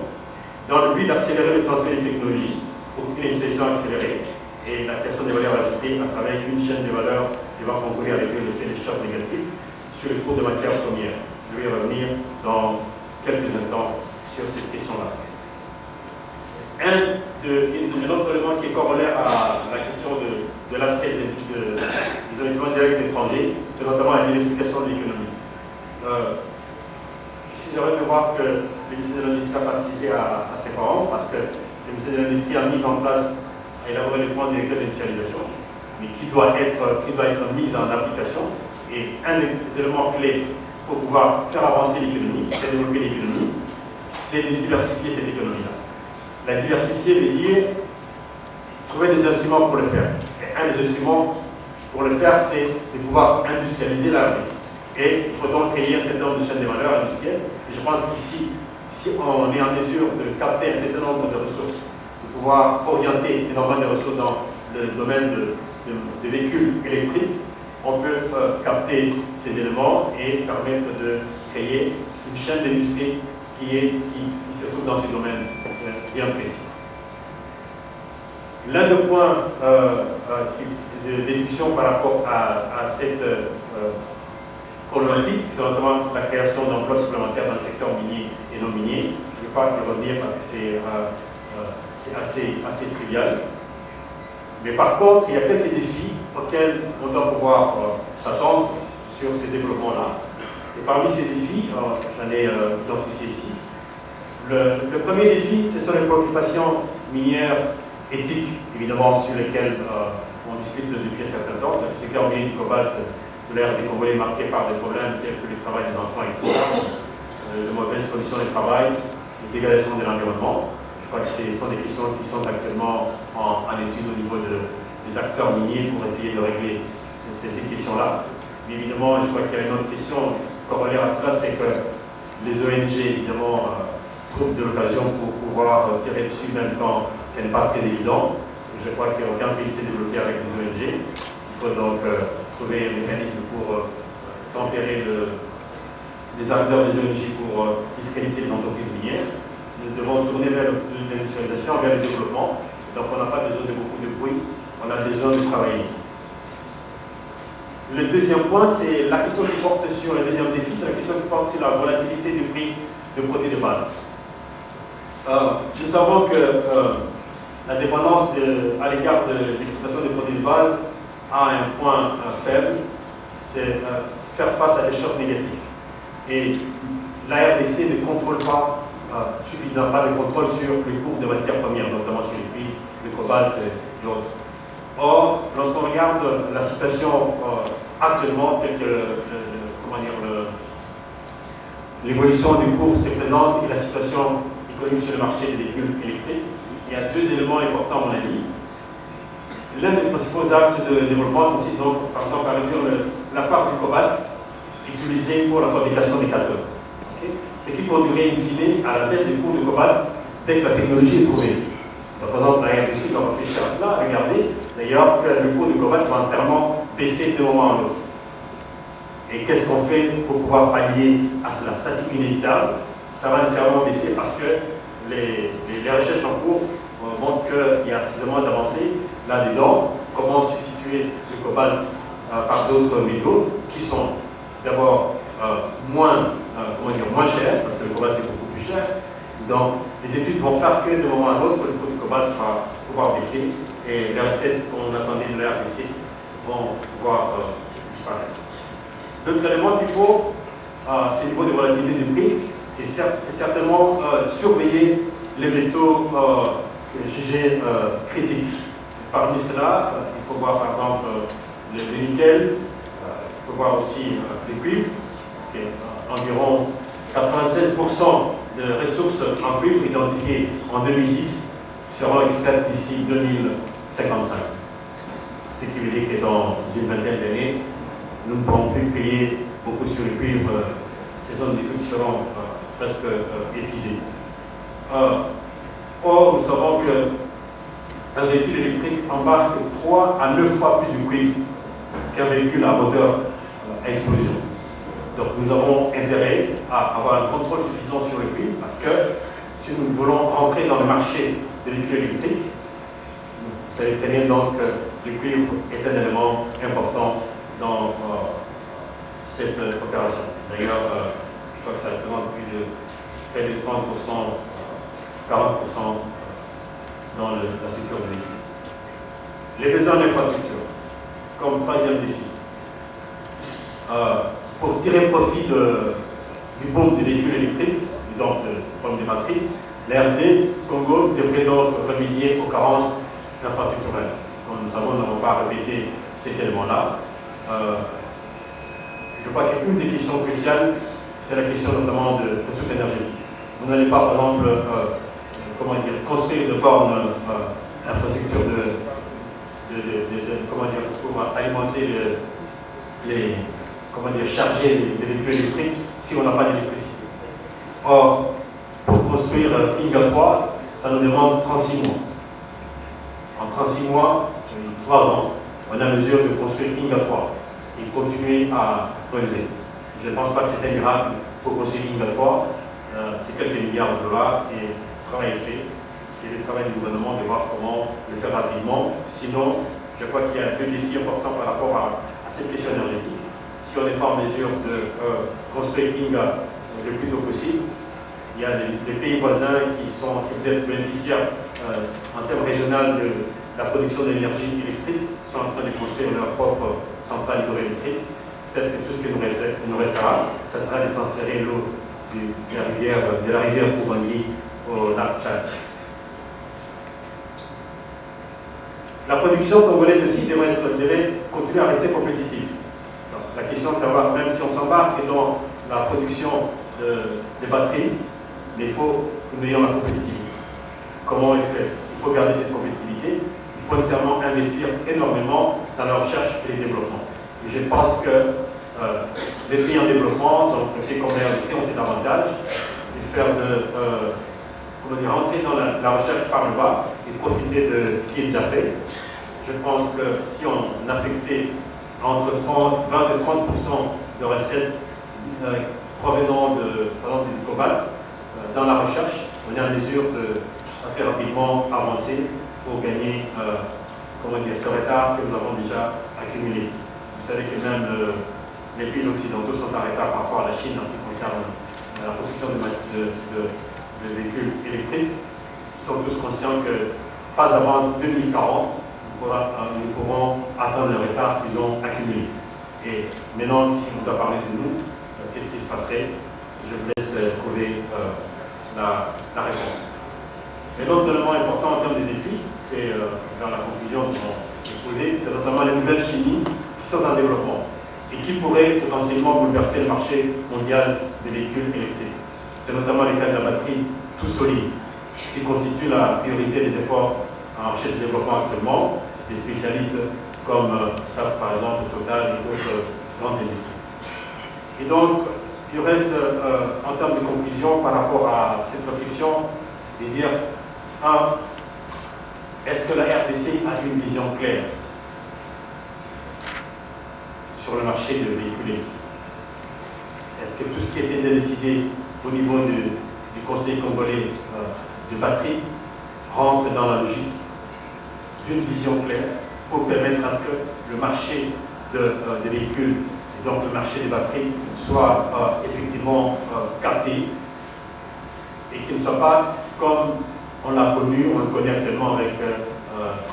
dans le but d'accélérer le transfert des technologies pour une industrialisation accélérée et la création des valeurs ajoutées à travers une chaîne de valeur qui va concourir avec l'effet des chocs négatifs sur les cours de matières premières. Je vais revenir dans quelques instants sur cette question-là. Un autre élément qui est corollaire à la question de l'attrait des investissements directs étrangers, c'est notamment la diversification de l'économie. Je suis heureux de voir que le ministère de l'Industrie a participé à ces forums parce que le ministère de l'Industrie a mis en place, a élaboré le plan directeur d'industrialisation, mais qui doit être mis en application. Et un des éléments clés pour pouvoir faire avancer l'économie, faire développer l'économie, c'est de diversifier cette économie-là. La diversifier veut dire trouver des instruments pour le faire. Et un des instruments Pour le faire, c'est de pouvoir industrialiser la Russie. Et il faut donc créer un certain nombre de chaînes de valeur industrielles. Et je pense qu'ici, si on est en mesure de capter un certain nombre de ressources, de pouvoir orienter énormément de ressources dans le domaine de véhicules électriques, on peut capter ces éléments et permettre de créer une chaîne d'industrie qui se trouve dans ce domaine bien précis. L'un des points de déduction par rapport à cette problématique, c'est notamment la création d'emplois supplémentaires dans le secteur minier et non minier. Je ne vais pas y revenir parce que c'est assez trivial. Mais par contre, il y a quelques défis auxquels on doit pouvoir s'attendre sur ces développements-là. Et parmi ces défis, j'en ai identifié 6. Le premier défi, ce sont les préoccupations minières éthiques, évidemment, sur lesquelles on discute depuis un certain temps. Le secteur minier du cobalt de l'ère des Congolais marqué par des problèmes tels que le travail des enfants et tout ça, de mauvaises conditions de travail, la dégradation de l'environnement. Je crois que ce sont des questions qui sont actuellement en étude au niveau des acteurs miniers pour essayer de régler ces questions-là. Mais évidemment, je crois qu'il y a une autre question corollaire à cela, c'est que les ONG, évidemment, trouvent de l'occasion pour pouvoir tirer dessus, même quand ce n'est pas très évident. Je crois qu'aucun pays s'est développé avec des ONG. Il faut donc trouver un mécanisme pour tempérer les ardeurs des ONG pour discréditer les entreprises minières. Nous devons tourner vers l'industrialisation, vers le développement. Donc on n'a pas besoin de beaucoup de bruit, on a besoin de travailler. Le deuxième point, c'est la question qui porte sur, le deuxième défi, c'est la question qui porte sur la volatilité du prix de produits de base. Nous savons que la dépendance à l'égard de l'exploitation des produits de base a un point faible, c'est faire face à des chocs négatifs. Et la RDC ne contrôle pas suffisamment pas de contrôle sur le cours de matières premières, notamment sur les cuivres, le cobalt et autres. Or, lorsqu'on regarde la situation actuellement, telle que l'évolution du cours se présente et la situation économique sur le marché des véhicules électriques, il y a deux éléments importants à mon avis. L'un des principaux axes de développement consiste donc, par exemple, à réduire la part du cobalt utilisée pour la fabrication des cathodes. Ce qui conduirait in fine à la baisse du cours du cobalt dès que la technologie est trouvée. Donc, par exemple, la RDC doit réfléchir à cela, regardez d'ailleurs que le cours du cobalt va nécessairement baisser d'un moment à l'autre. Et qu'est-ce qu'on fait pour pouvoir pallier à cela? Ça, c'est inévitable. Ça va nécessairement baisser parce que les recherches en cours montrent qu'il y a suffisamment d'avancées là-dedans. Comment substituer le cobalt par d'autres métaux qui sont d'abord moins chers, parce que le cobalt est beaucoup plus cher. Donc, les études vont faire que d'un moment à l'autre, le cours du cobalt va pouvoir baisser et les recettes qu'on attendait de la RDC vont pouvoir disparaître. L'autre élément qu'il faut, c'est le niveau de volatilité du prix. C'est certainement surveiller les métaux jugés critiques. Parmi cela, il faut voir par exemple le nickel, il faut voir aussi les cuivres, parce qu'environ 96% de ressources en cuivre identifiées en 2010 seront extraites d'ici 2055. Ce qui veut dire que dans une vingtaine d'années, nous ne pourrons plus payer beaucoup sur le cuivre. Ces zones d'études seront presque épuisées. Or, nous savons qu'un véhicule électrique embarque 3 à 9 fois plus de cuivre qu'un véhicule à moteur à explosion. Donc nous avons intérêt à avoir un contrôle suffisant sur le cuivre parce que si nous voulons rentrer dans le marché des véhicules électriques, vous savez très bien donc que le cuivre est un élément important dans cette opération. D'ailleurs, je crois que ça représente près de 30%, 40% dans la structure de véhicule. Les besoins d'infrastructure, comme troisième défi. Pour tirer profit du boom des véhicules électriques, donc du problème des batteries, l'RD Congo devrait donc remédier aux carences infrastructurelles. Comme nous savons, nous n'avons pas répété cet élément-là. Je crois qu'une des questions cruciales, c'est la question notamment de ressources énergétiques. Vous n'allez pas, par exemple, construire de bornes infrastructures de pour alimenter charger les véhicules électriques si on n'a pas d'électricité. Or, pour construire Inga 3, ça nous demande 36 mois. En 36 mois, 3 ans, on est en mesure de construire Inga 3 et continuer à relever. Je ne pense pas que c'est un miracle pour construire Inga 3. C'est quelques milliards de dollars et le travail est fait. C'est le travail du gouvernement de voir comment le faire rapidement. Sinon, je crois qu'il y a deux défis importants par rapport à cette question énergétique. Si on n'est pas en mesure de construire Inga le plus tôt possible, il y a des pays voisins qui peuvent être bénéficiaires en termes régionaux de la production d'énergie électrique, sont en train de construire leur propre centrale hydroélectrique. Peut-être que tout ce qui nous restera, ça sera de transférer l'eau de la rivière Oubangui au lac Tchad. La production congolaise aussi devrait continuer à rester compétitive. Donc, la question de savoir, même si on s'embarque dans la production des batteries, mais il faut que nous ayons la compétitivité. Comment est-ce qu'il faut garder cette compétitivité? Il faut nécessairement investir énormément dans la recherche et le développement. Et je pense que les pays en développement, donc les pays comme la RDC, ont cet avantage de faire rentrer dans la recherche par le bas et profiter de ce qui est déjà fait. Je pense que si on affectait entre 20 et 30% de recettes provenant par exemple, du cobalt dans la recherche, on est en mesure de très rapidement avancer pour gagner ce retard que nous avons déjà accumulé. Vous savez que même les pays occidentaux sont en retard par rapport à la Chine en ce qui concerne la construction de véhicules électriques. Ils sont tous conscients que pas avant 2040, nous pourrons atteindre le retard qu'ils ont accumulé. Et maintenant, si on doit parler de nous, qu'est-ce qui se passerait? Je vous laisse trouver la réponse. Et l'autre élément important en termes de défis, c'est dans la conclusion de mon exposé, c'est notamment les nouvelles chimies qui sont en développement et qui pourraient potentiellement bouleverser le marché mondial des véhicules électriques. C'est notamment le cas de la batterie tout solide, qui constitue la priorité des efforts en recherche et développement actuellement, des spécialistes comme SAP par exemple, Total et d'autres grandes industries. Et donc, il reste en termes de conclusion par rapport à cette réflexion, de dire, est-ce que la RDC a une vision claire sur le marché de véhicules électriques? Est-ce que tout ce qui a été décidé au niveau du Conseil congolais de batterie rentre dans la logique d'une vision claire pour permettre à ce que le marché des véhicules et donc le marché des batteries soit effectivement capté et qu'il ne soit pas comme on l'a connu, on le connaît actuellement avec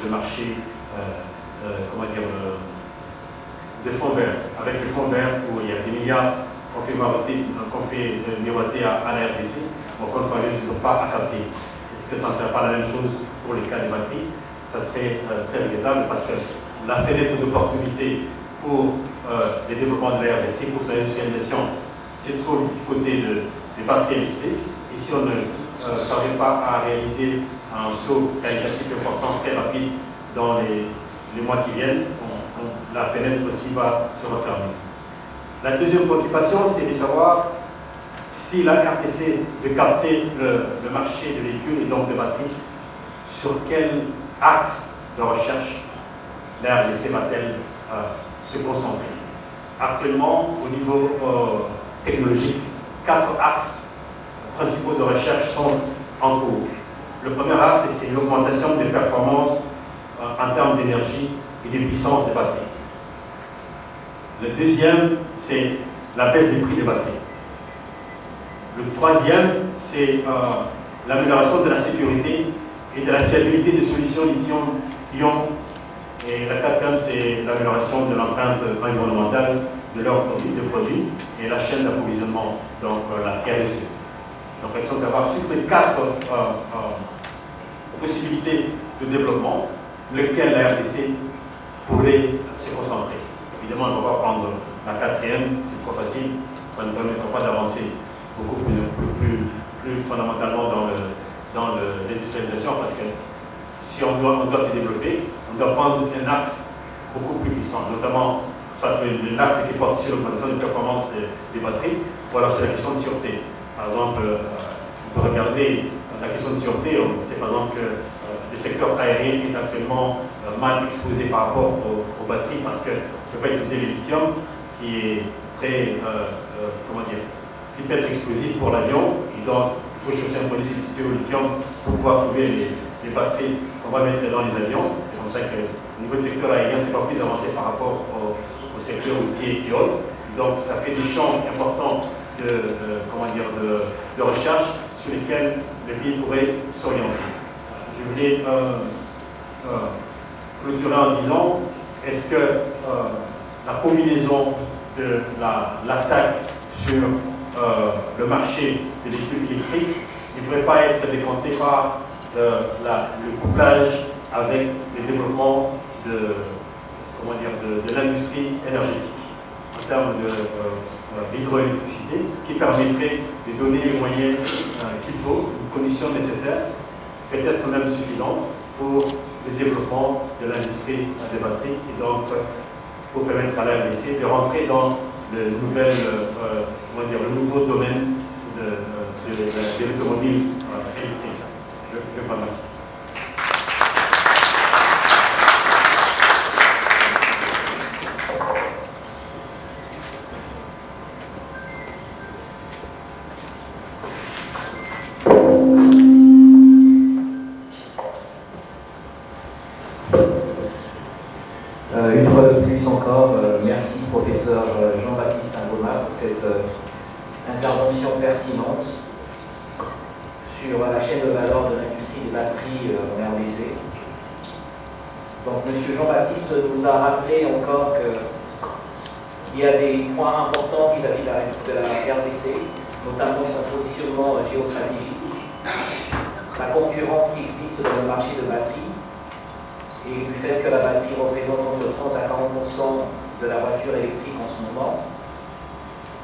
le marché de fonds verts. Avec le fonds vert où il y a des milliards qu'on fait miroiter à la RDC, on compte pas toujours pas à capter. Est-ce que ça ne sert pas la même chose pour les cas des batteries? Ça serait très regrettable parce que la fenêtre d'opportunité pour le développement de la RDC, pour sa industrialisation, se trouve du côté des batteries électriques. Et si on ne parvient pas à réaliser un saut qualitatif important, très rapide dans les mois qui viennent, la fenêtre aussi va se refermer. La deuxième préoccupation, c'est de savoir si la RDC veut capter le marché des véhicules et donc des batteries, sur quel axe de recherche la RDC va-t-elle se concentrer. Actuellement, au niveau technologique, 4 axes principaux de recherche sont en cours. Le premier axe, c'est l'augmentation des performances en termes d'énergie et de puissance des batteries. Le deuxième, c'est la baisse des prix des batteries. Le troisième, c'est l'amélioration de la sécurité et de la fiabilité des solutions lithium-ion. Et la quatrième, c'est l'amélioration de l'empreinte environnementale de leurs produits et la chaîne d'approvisionnement, donc la RSE. Donc, la question de savoir sur les 4 possibilités de développement, lequel la RDC pourrait se concentrer. Évidemment, on ne va pas prendre la quatrième, c'est trop facile, ça ne permettra pas d'avancer beaucoup plus fondamentalement dans l'industrialisation parce que si on doit se développer, on doit prendre un axe beaucoup plus puissant, notamment l'axe qui porte sur l'augmentation de performance des batteries, ou alors sur la question de sûreté. Par exemple, on peut regarder la question de sûreté, on sait par exemple que le secteur aérien est actuellement mal exposé par rapport aux batteries parce qu'on ne peut pas utiliser le lithium qui est très, qui peut être explosif pour l'avion, et donc il faut chercher un produit substitut au lithium pour pouvoir trouver les batteries qu'on va mettre dans les avions. C'est pour ça qu'au niveau du secteur aérien, c'est pas plus avancé par rapport au secteur routier et autres. Donc ça fait des champs importants de recherche sur lesquels le pays pourrait s'orienter. Je voulais clôturer en disant, est-ce que la combinaison de l'attaque sur le marché des véhicules électriques ne pourrait pas être décomptée par le couplage avec le développement de l'industrie énergétique en termes d'hydroélectricité qui permettrait de donner les moyens qu'il faut, les conditions nécessaires, peut-être même suffisantes pour le développement de l'industrie des batteries et donc pour permettre à la RDC de rentrer dans le nouveau domaine de l'automobile électrique. Je vous remercie. Une fois de plus encore, merci professeur Jean-Baptiste Ngoma pour cette intervention pertinente sur la chaîne de valeur de l'industrie des batteries en RDC. Donc M. Jean-Baptiste nous a rappelé encore qu'il y a des points importants vis-à-vis de la RDC, notamment son positionnement géostratégique, la concurrence qui existe dans le marché de batteries, et du fait que la batterie représente entre 30 à 40% de la voiture électrique en ce moment.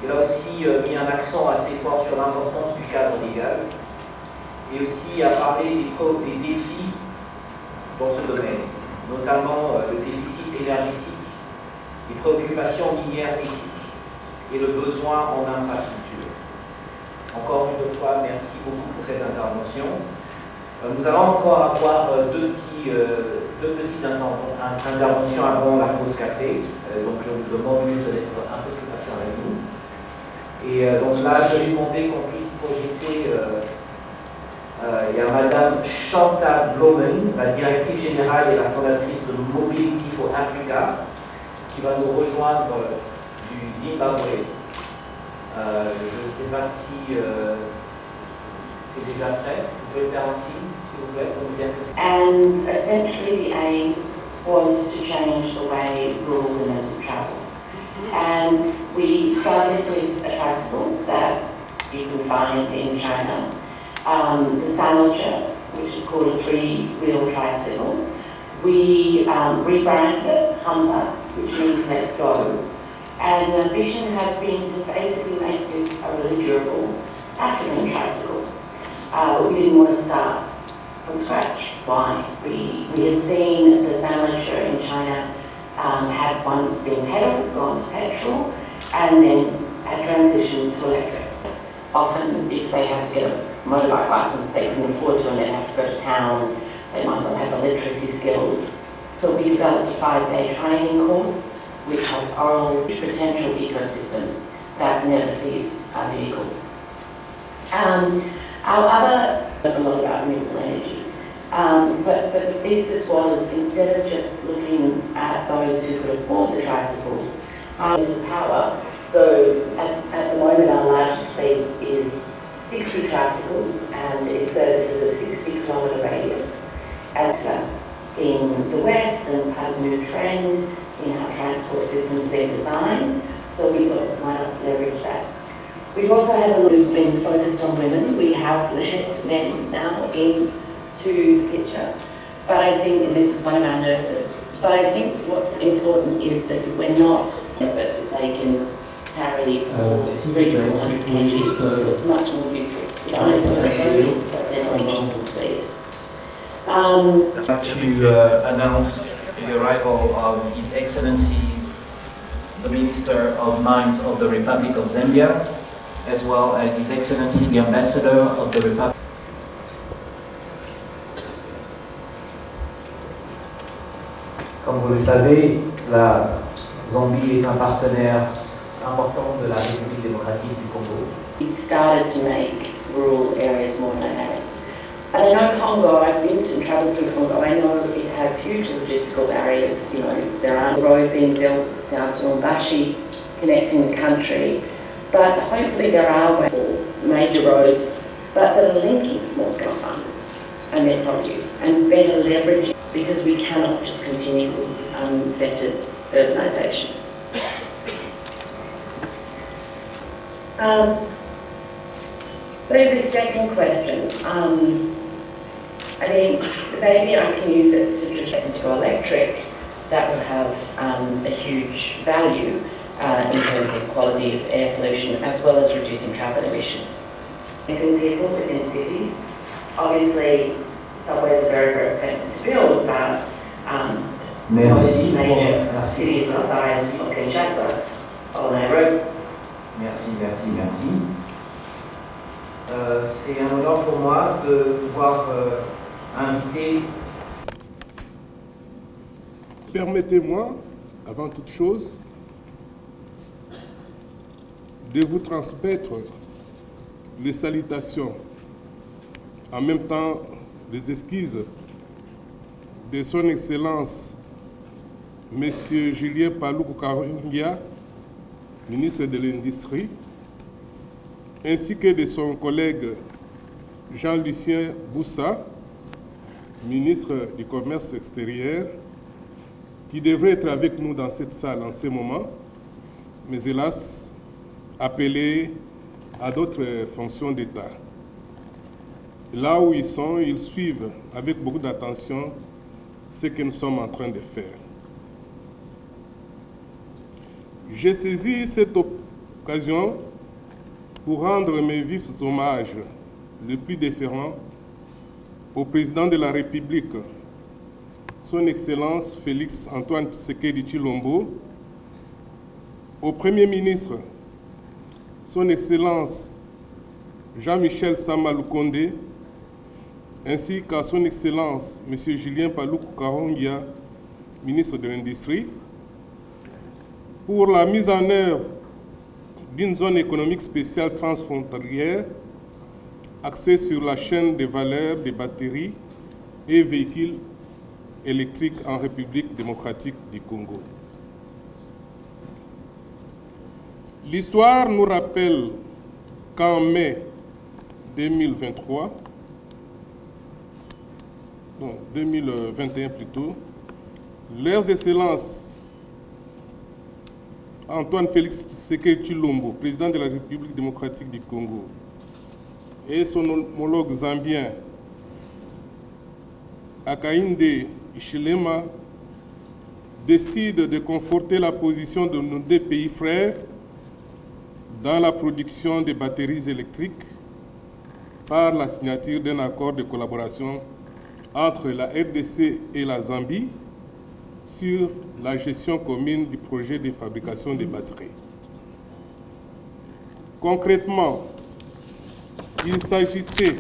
Il a aussi mis un accent assez fort sur l'importance du cadre légal et aussi a parlé des défis dans ce domaine, notamment le déficit énergétique, les préoccupations minières éthiques et le besoin en infrastructure. Encore une fois, merci beaucoup pour cette intervention. Nous allons encore avoir deux petites interventions avant la pause café. Donc je vous demande juste d'être un peu plus patient avec nous. Et donc là, je lui demandais qu'on puisse projeter. Il y a Madame Chantal Blomen, la directrice générale et la fondatrice de Mobility for Africa, qui va nous rejoindre du Zimbabwe. Je ne sais pas si c'est déjà prêt. Vous pouvez le faire aussi, s'il vous plaît, pour nous dire que c'est. And essentially the aim was to change the way rural women travel. And we started with a tricycle that you can find in China, the Saloja, which is called a three-wheel tricycle. We rebranded it Humber, which means let's go. And the ambition has been to basically make this a really durable African tricycle. We didn't want to start from scratch. Why? We had seen the Saloja in China had once been pedal, gone to petrol, and then had transitioned to electric. Often, if they have to get a motorbike license, they can afford to and then have to go to town, they might not have the literacy skills. So we developed a 5-day training course, which has our potential ecosystem that never sees a vehicle. Our other, there's a lot about renewable energy, but the thesis was instead of just looking at those who could afford the tricycle, of power. So at the moment our largest fleet is 60 tricycles and it services a 60-kilometre radius. And in the West and part of the new trend in how transport systems been designed, so we thought why not leverage that. We've also had a lot of been focused on women. We have let men now into the picture. But I think, and this is one of our nurses, but I think what's important is that we're not, but they can carry 300 kgs, so it's much more useful. You don't have to go but then on speed. To announce the arrival of His Excellency, the Minister of Mines of the Republic of Zambia, as well as His Excellency, the Ambassador of the Republic. Comme vous le savez, la Zambie est un partenaire important de la République démocratique du Congo. It started to make rural areas more dynamic. And I know Congo, I've been and travelled through Congo, I know it has huge logistical barriers. You know, there aren't a road being built down to Mbashi connecting the country, but hopefully there are major roads, but that are linking small scale farmers and their produce and better leveraging, because we cannot just continue with unvetted urbanisation. Maybe the second question, I mean, maybe I can use it to just get into electric. That would have a huge value in terms of quality of air pollution, as well as reducing carbon emissions. Connecting people within cities. Obviously, subways are very, very expensive to build, but Merci. major cities the size of Kinshasa or Nairobi. Merci, merci, merci. C'est un honneur pour moi de pouvoir inviter. Permettez-moi, avant toute chose, de vous transmettre les salutations, en même temps les excuses de son Excellence M. Julien Paluku Kahongya, ministre de l'Industrie, ainsi que de son collègue Jean-Lucien Boussa, ministre du Commerce extérieur, qui devrait être avec nous dans cette salle en ce moment, mais hélas, appelé à d'autres fonctions d'État. Là où ils sont, ils suivent avec beaucoup d'attention ce que nous sommes en train de faire. J'ai saisi cette occasion pour rendre mes vifs hommages les plus déférents au président de la République, son Excellence Félix Antoine Tshisekedi Tshilombo, au Premier ministre, son Excellence Jean-Michel Sama Lukonde, ainsi qu'à son Excellence M. Julien Paluku Kahongya, ministre de l'Industrie, pour la mise en œuvre d'une zone économique spéciale transfrontalière axée sur la chaîne de valeur des batteries et véhicules électriques en République démocratique du Congo. L'histoire nous rappelle qu'en mai 2021 plutôt, leurs excellences Antoine Félix Tshisekedi Tshilombo, président de la République démocratique du Congo, et son homologue zambien Hakainde Hichilema décident de conforter la position de nos deux pays frères dans la production de batteries électriques par la signature d'un accord de collaboration entre la RDC et la Zambie sur la gestion commune du projet de fabrication des batteries. Concrètement, il s'agissait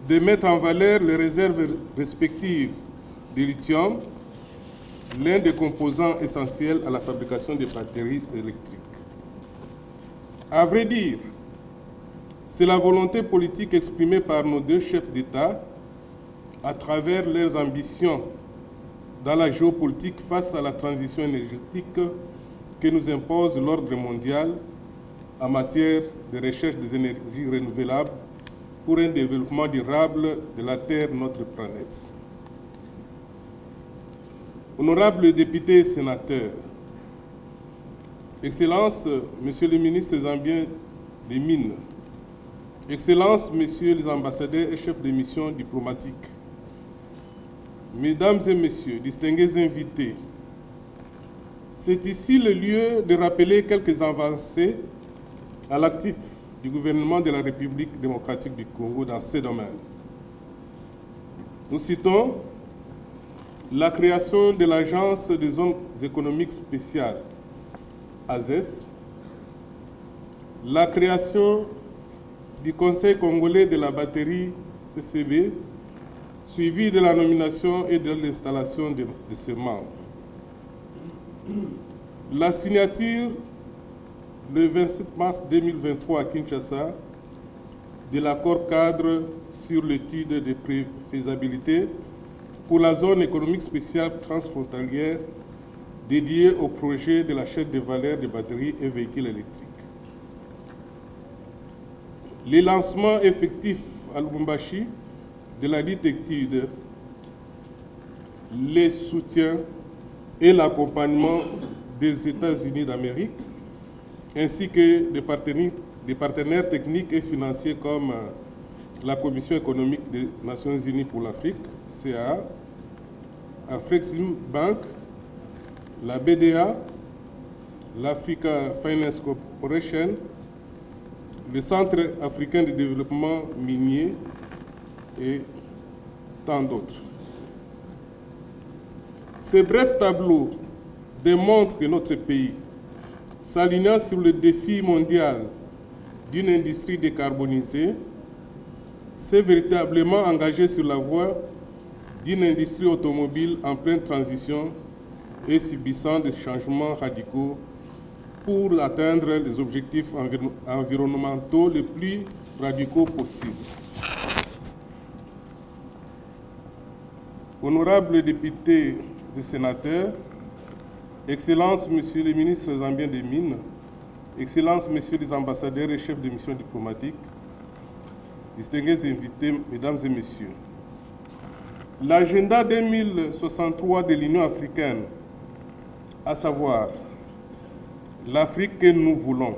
de mettre en valeur les réserves respectives de lithium, l'un des composants essentiels à la fabrication des batteries électriques. À vrai dire, c'est la volonté politique exprimée par nos deux chefs d'État à travers leurs ambitions dans la géopolitique face à la transition énergétique que nous impose l'ordre mondial en matière de recherche des énergies renouvelables pour un développement durable de la Terre, notre planète. Honorables députés et sénateurs, Excellences, Monsieur le ministre zambien des Mines, Excellences, Messieurs les ambassadeurs et chefs de mission diplomatiques, Mesdames et Messieurs, distingués invités, c'est ici le lieu de rappeler quelques avancées à l'actif du gouvernement de la République démocratique du Congo dans ces domaines. Nous citons la création de l'Agence des zones économiques spéciales, AZES, la création du Conseil congolais de la batterie, CCB, suivi de la nomination et de l'installation de ses membres. La signature le 27 mars 2023 à Kinshasa de l'accord cadre sur l'étude de préfaisabilité pour la zone économique spéciale transfrontalière dédiée au projet de la chaîne de valeur des batteries et véhicules électriques. Le lancement effectif à Lubumbashi de la dite étude, les soutiens et l'accompagnement des États-Unis d'Amérique, ainsi que des partenaires techniques et financiers comme la Commission économique des Nations Unies pour l'Afrique, CAA, Afrexim Bank, la BDA, l'Africa Finance Corporation, le Centre africain de développement minier et tant d'autres. Ce bref tableau démontre que notre pays, s'alignant sur le défi mondial d'une industrie décarbonisée, s'est véritablement engagé sur la voie d'une industrie automobile en pleine transition et subissant des changements radicaux pour atteindre les objectifs environnementaux les plus radicaux possibles. Honorables députés et sénateurs, Excellences, Messieurs les ministres zambiens des Mines, Excellences, Messieurs les ambassadeurs et chefs de mission diplomatique, distingués invités, Mesdames et Messieurs, l'agenda 2063 de l'Union africaine, à savoir l'Afrique que nous voulons,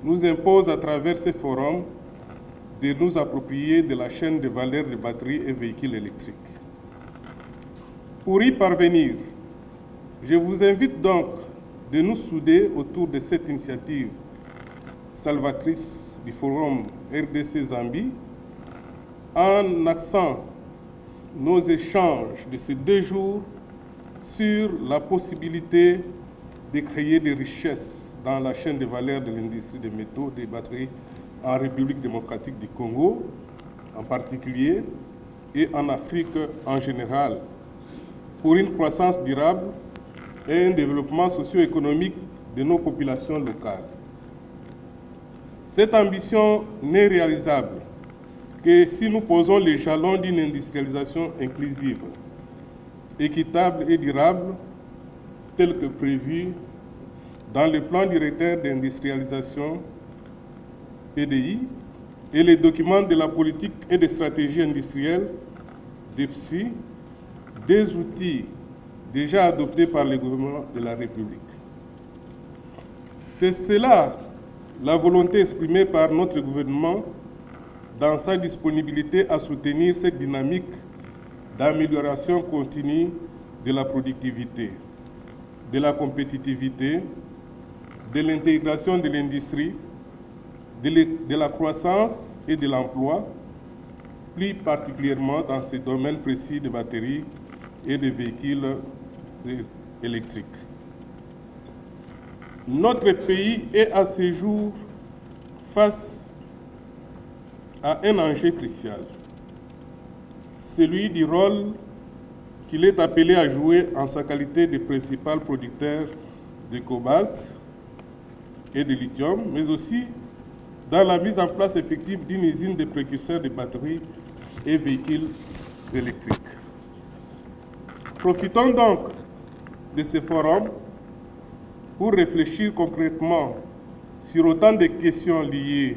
nous impose à travers ces forums de nous approprier de la chaîne de valeur des batteries et véhicules électriques. Pour y parvenir, je vous invite donc de nous souder autour de cette initiative salvatrice du Forum RDC-Zambie en axant nos échanges de ces 2 jours sur la possibilité de créer des richesses dans la chaîne de valeur de l'industrie des métaux, des batteries en République démocratique du Congo en particulier et en Afrique en général, pour une croissance durable et un développement socio-économique de nos populations locales. Cette ambition n'est réalisable que si nous posons les jalons d'une industrialisation inclusive, équitable et durable, tel que prévu dans le plan directeur d'industrialisation PDI et les documents de la politique et des stratégies industrielles DEPSI, des outils déjà adoptés par le gouvernement de la République. C'est cela la volonté exprimée par notre gouvernement dans sa disponibilité à soutenir cette dynamique d'amélioration continue de la productivité, de la compétitivité, de l'intégration de l'industrie, de la croissance et de l'emploi, plus particulièrement dans ces domaines précis de batteries et de véhicules électriques. Notre pays est à ce jour face à un enjeu crucial, celui du rôle qu'il est appelé à jouer en sa qualité de principal producteur de cobalt et de lithium, mais aussi dans la mise en place effective d'une usine de précurseurs de batteries et véhicules électriques. Profitons donc de ce forum pour réfléchir concrètement sur autant de questions liées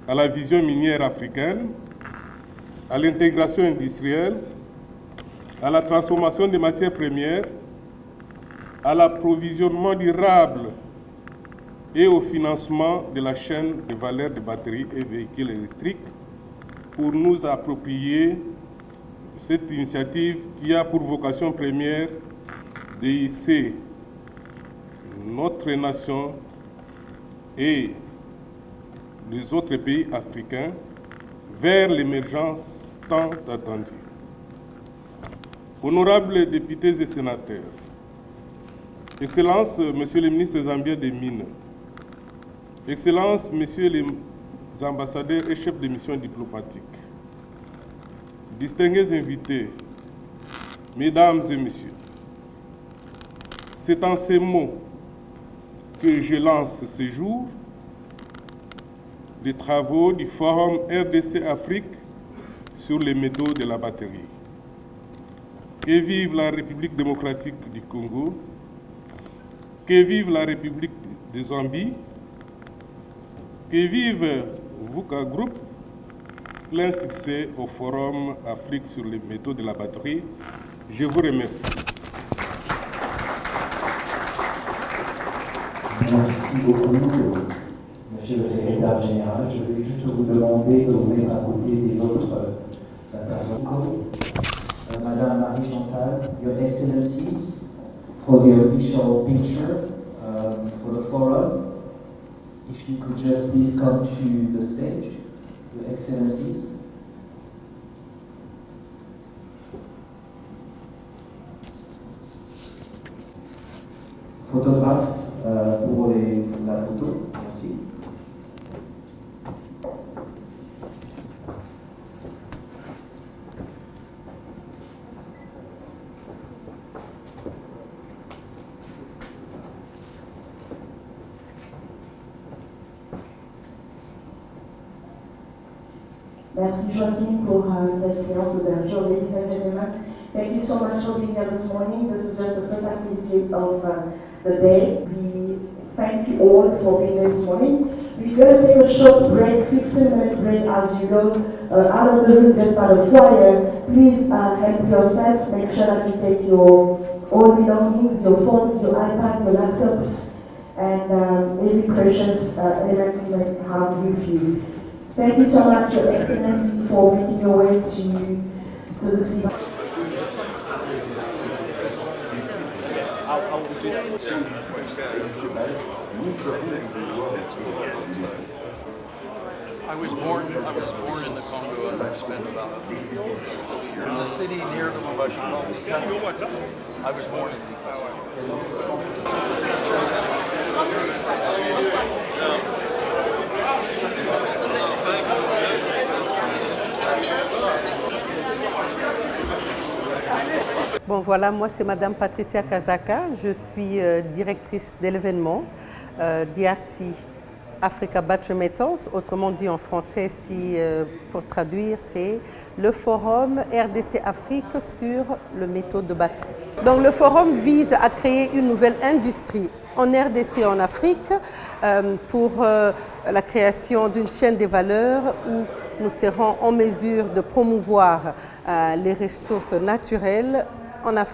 à la vision minière africaine, à l'intégration industrielle, à la transformation des matières premières, à l'approvisionnement durable et au financement de la chaîne de valeur des batteries et véhicules électriques pour nous approprier cette initiative qui a pour vocation première de hisser notre nation et les autres pays africains vers l'émergence tant attendue. honorables députés et sénateurs, Excellences, Monsieur le ministre zambien des Mines, Excellences, Messieurs les ambassadeurs et chefs de mission diplomatique, distingués invités, Mesdames et Messieurs, c'est en ces mots que je lance ce jour les travaux du Forum RDC Afrique sur les métaux de la batterie. Que vive la République démocratique du Congo, que vive la République de Zambie, que vive VUCA Group, plein succès au Forum Afrique sur les métaux de la batterie. Je vous remercie. Merci beaucoup, Monsieur le Secrétaire Général. Je vais juste vous demander de vous mettre à côté des autres interlocuteurs. Madame Marie-Chantal, Your Excellencies, for the official picture for the forum, if you could just please come to the stage, Your Excellencies. Photographe pour la photo, merci. Merci Joaquin pour cette séance d'ouverture. Ladies and gentlemen, thank you so much for being here this morning. This is just the first activity of the day. We thank you all for being here this morning. We're going to take a short break, 15-minute break as you go out of the room just by the foyer. Please help yourself. Make sure that you take your own belongings, your phones, your iPad, your laptops, and every precious element you might have with you. Thank you so much, Your Excellency, for making your way to the sea. I was born in the Congo and I've spent about 30 years. There's a city near Lubumbashi called Bukavu. I was born in Bon voilà, moi c'est Madame Patricia Kazaka, je suis directrice de l'événement DRC Africa Battery Metals, autrement dit en français, pour traduire, c'est le Forum RDC Afrique sur le métaux de batterie. Donc le forum vise à créer une nouvelle industrie en RDC et en Afrique pour la création d'une chaîne des valeurs où nous serons en mesure de promouvoir les ressources naturelles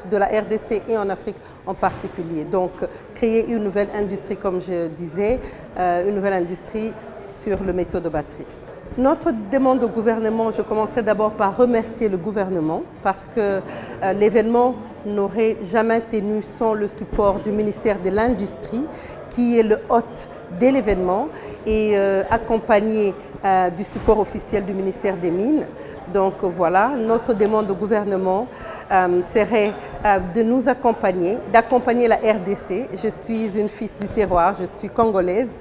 de la RDC et en Afrique en particulier. Donc, créer une nouvelle industrie, comme je disais, une nouvelle industrie sur le métaux de batterie. Notre demande au gouvernement, je commencerai d'abord par remercier le gouvernement parce que l'événement n'aurait jamais tenu sans le support du ministère de l'Industrie, qui est le hôte de l'événement, et accompagné du support officiel du ministère des Mines. Donc voilà, notre demande au gouvernement serait de nous accompagner, d'accompagner la RDC. Je suis une fille du terroir, je suis congolaise.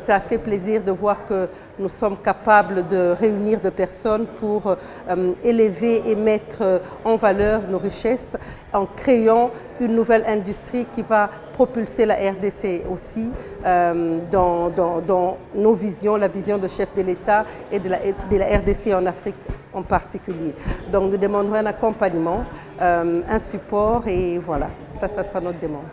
Ça fait plaisir de voir que nous sommes capables de réunir des personnes pour élever et mettre en valeur nos richesses en créant une nouvelle industrie qui va propulser la RDC aussi dans nos visions, la vision de chef de l'État et de la RDC en Afrique en particulier. Donc nous demanderons un accompagnement, un support et voilà, ça sera notre demande.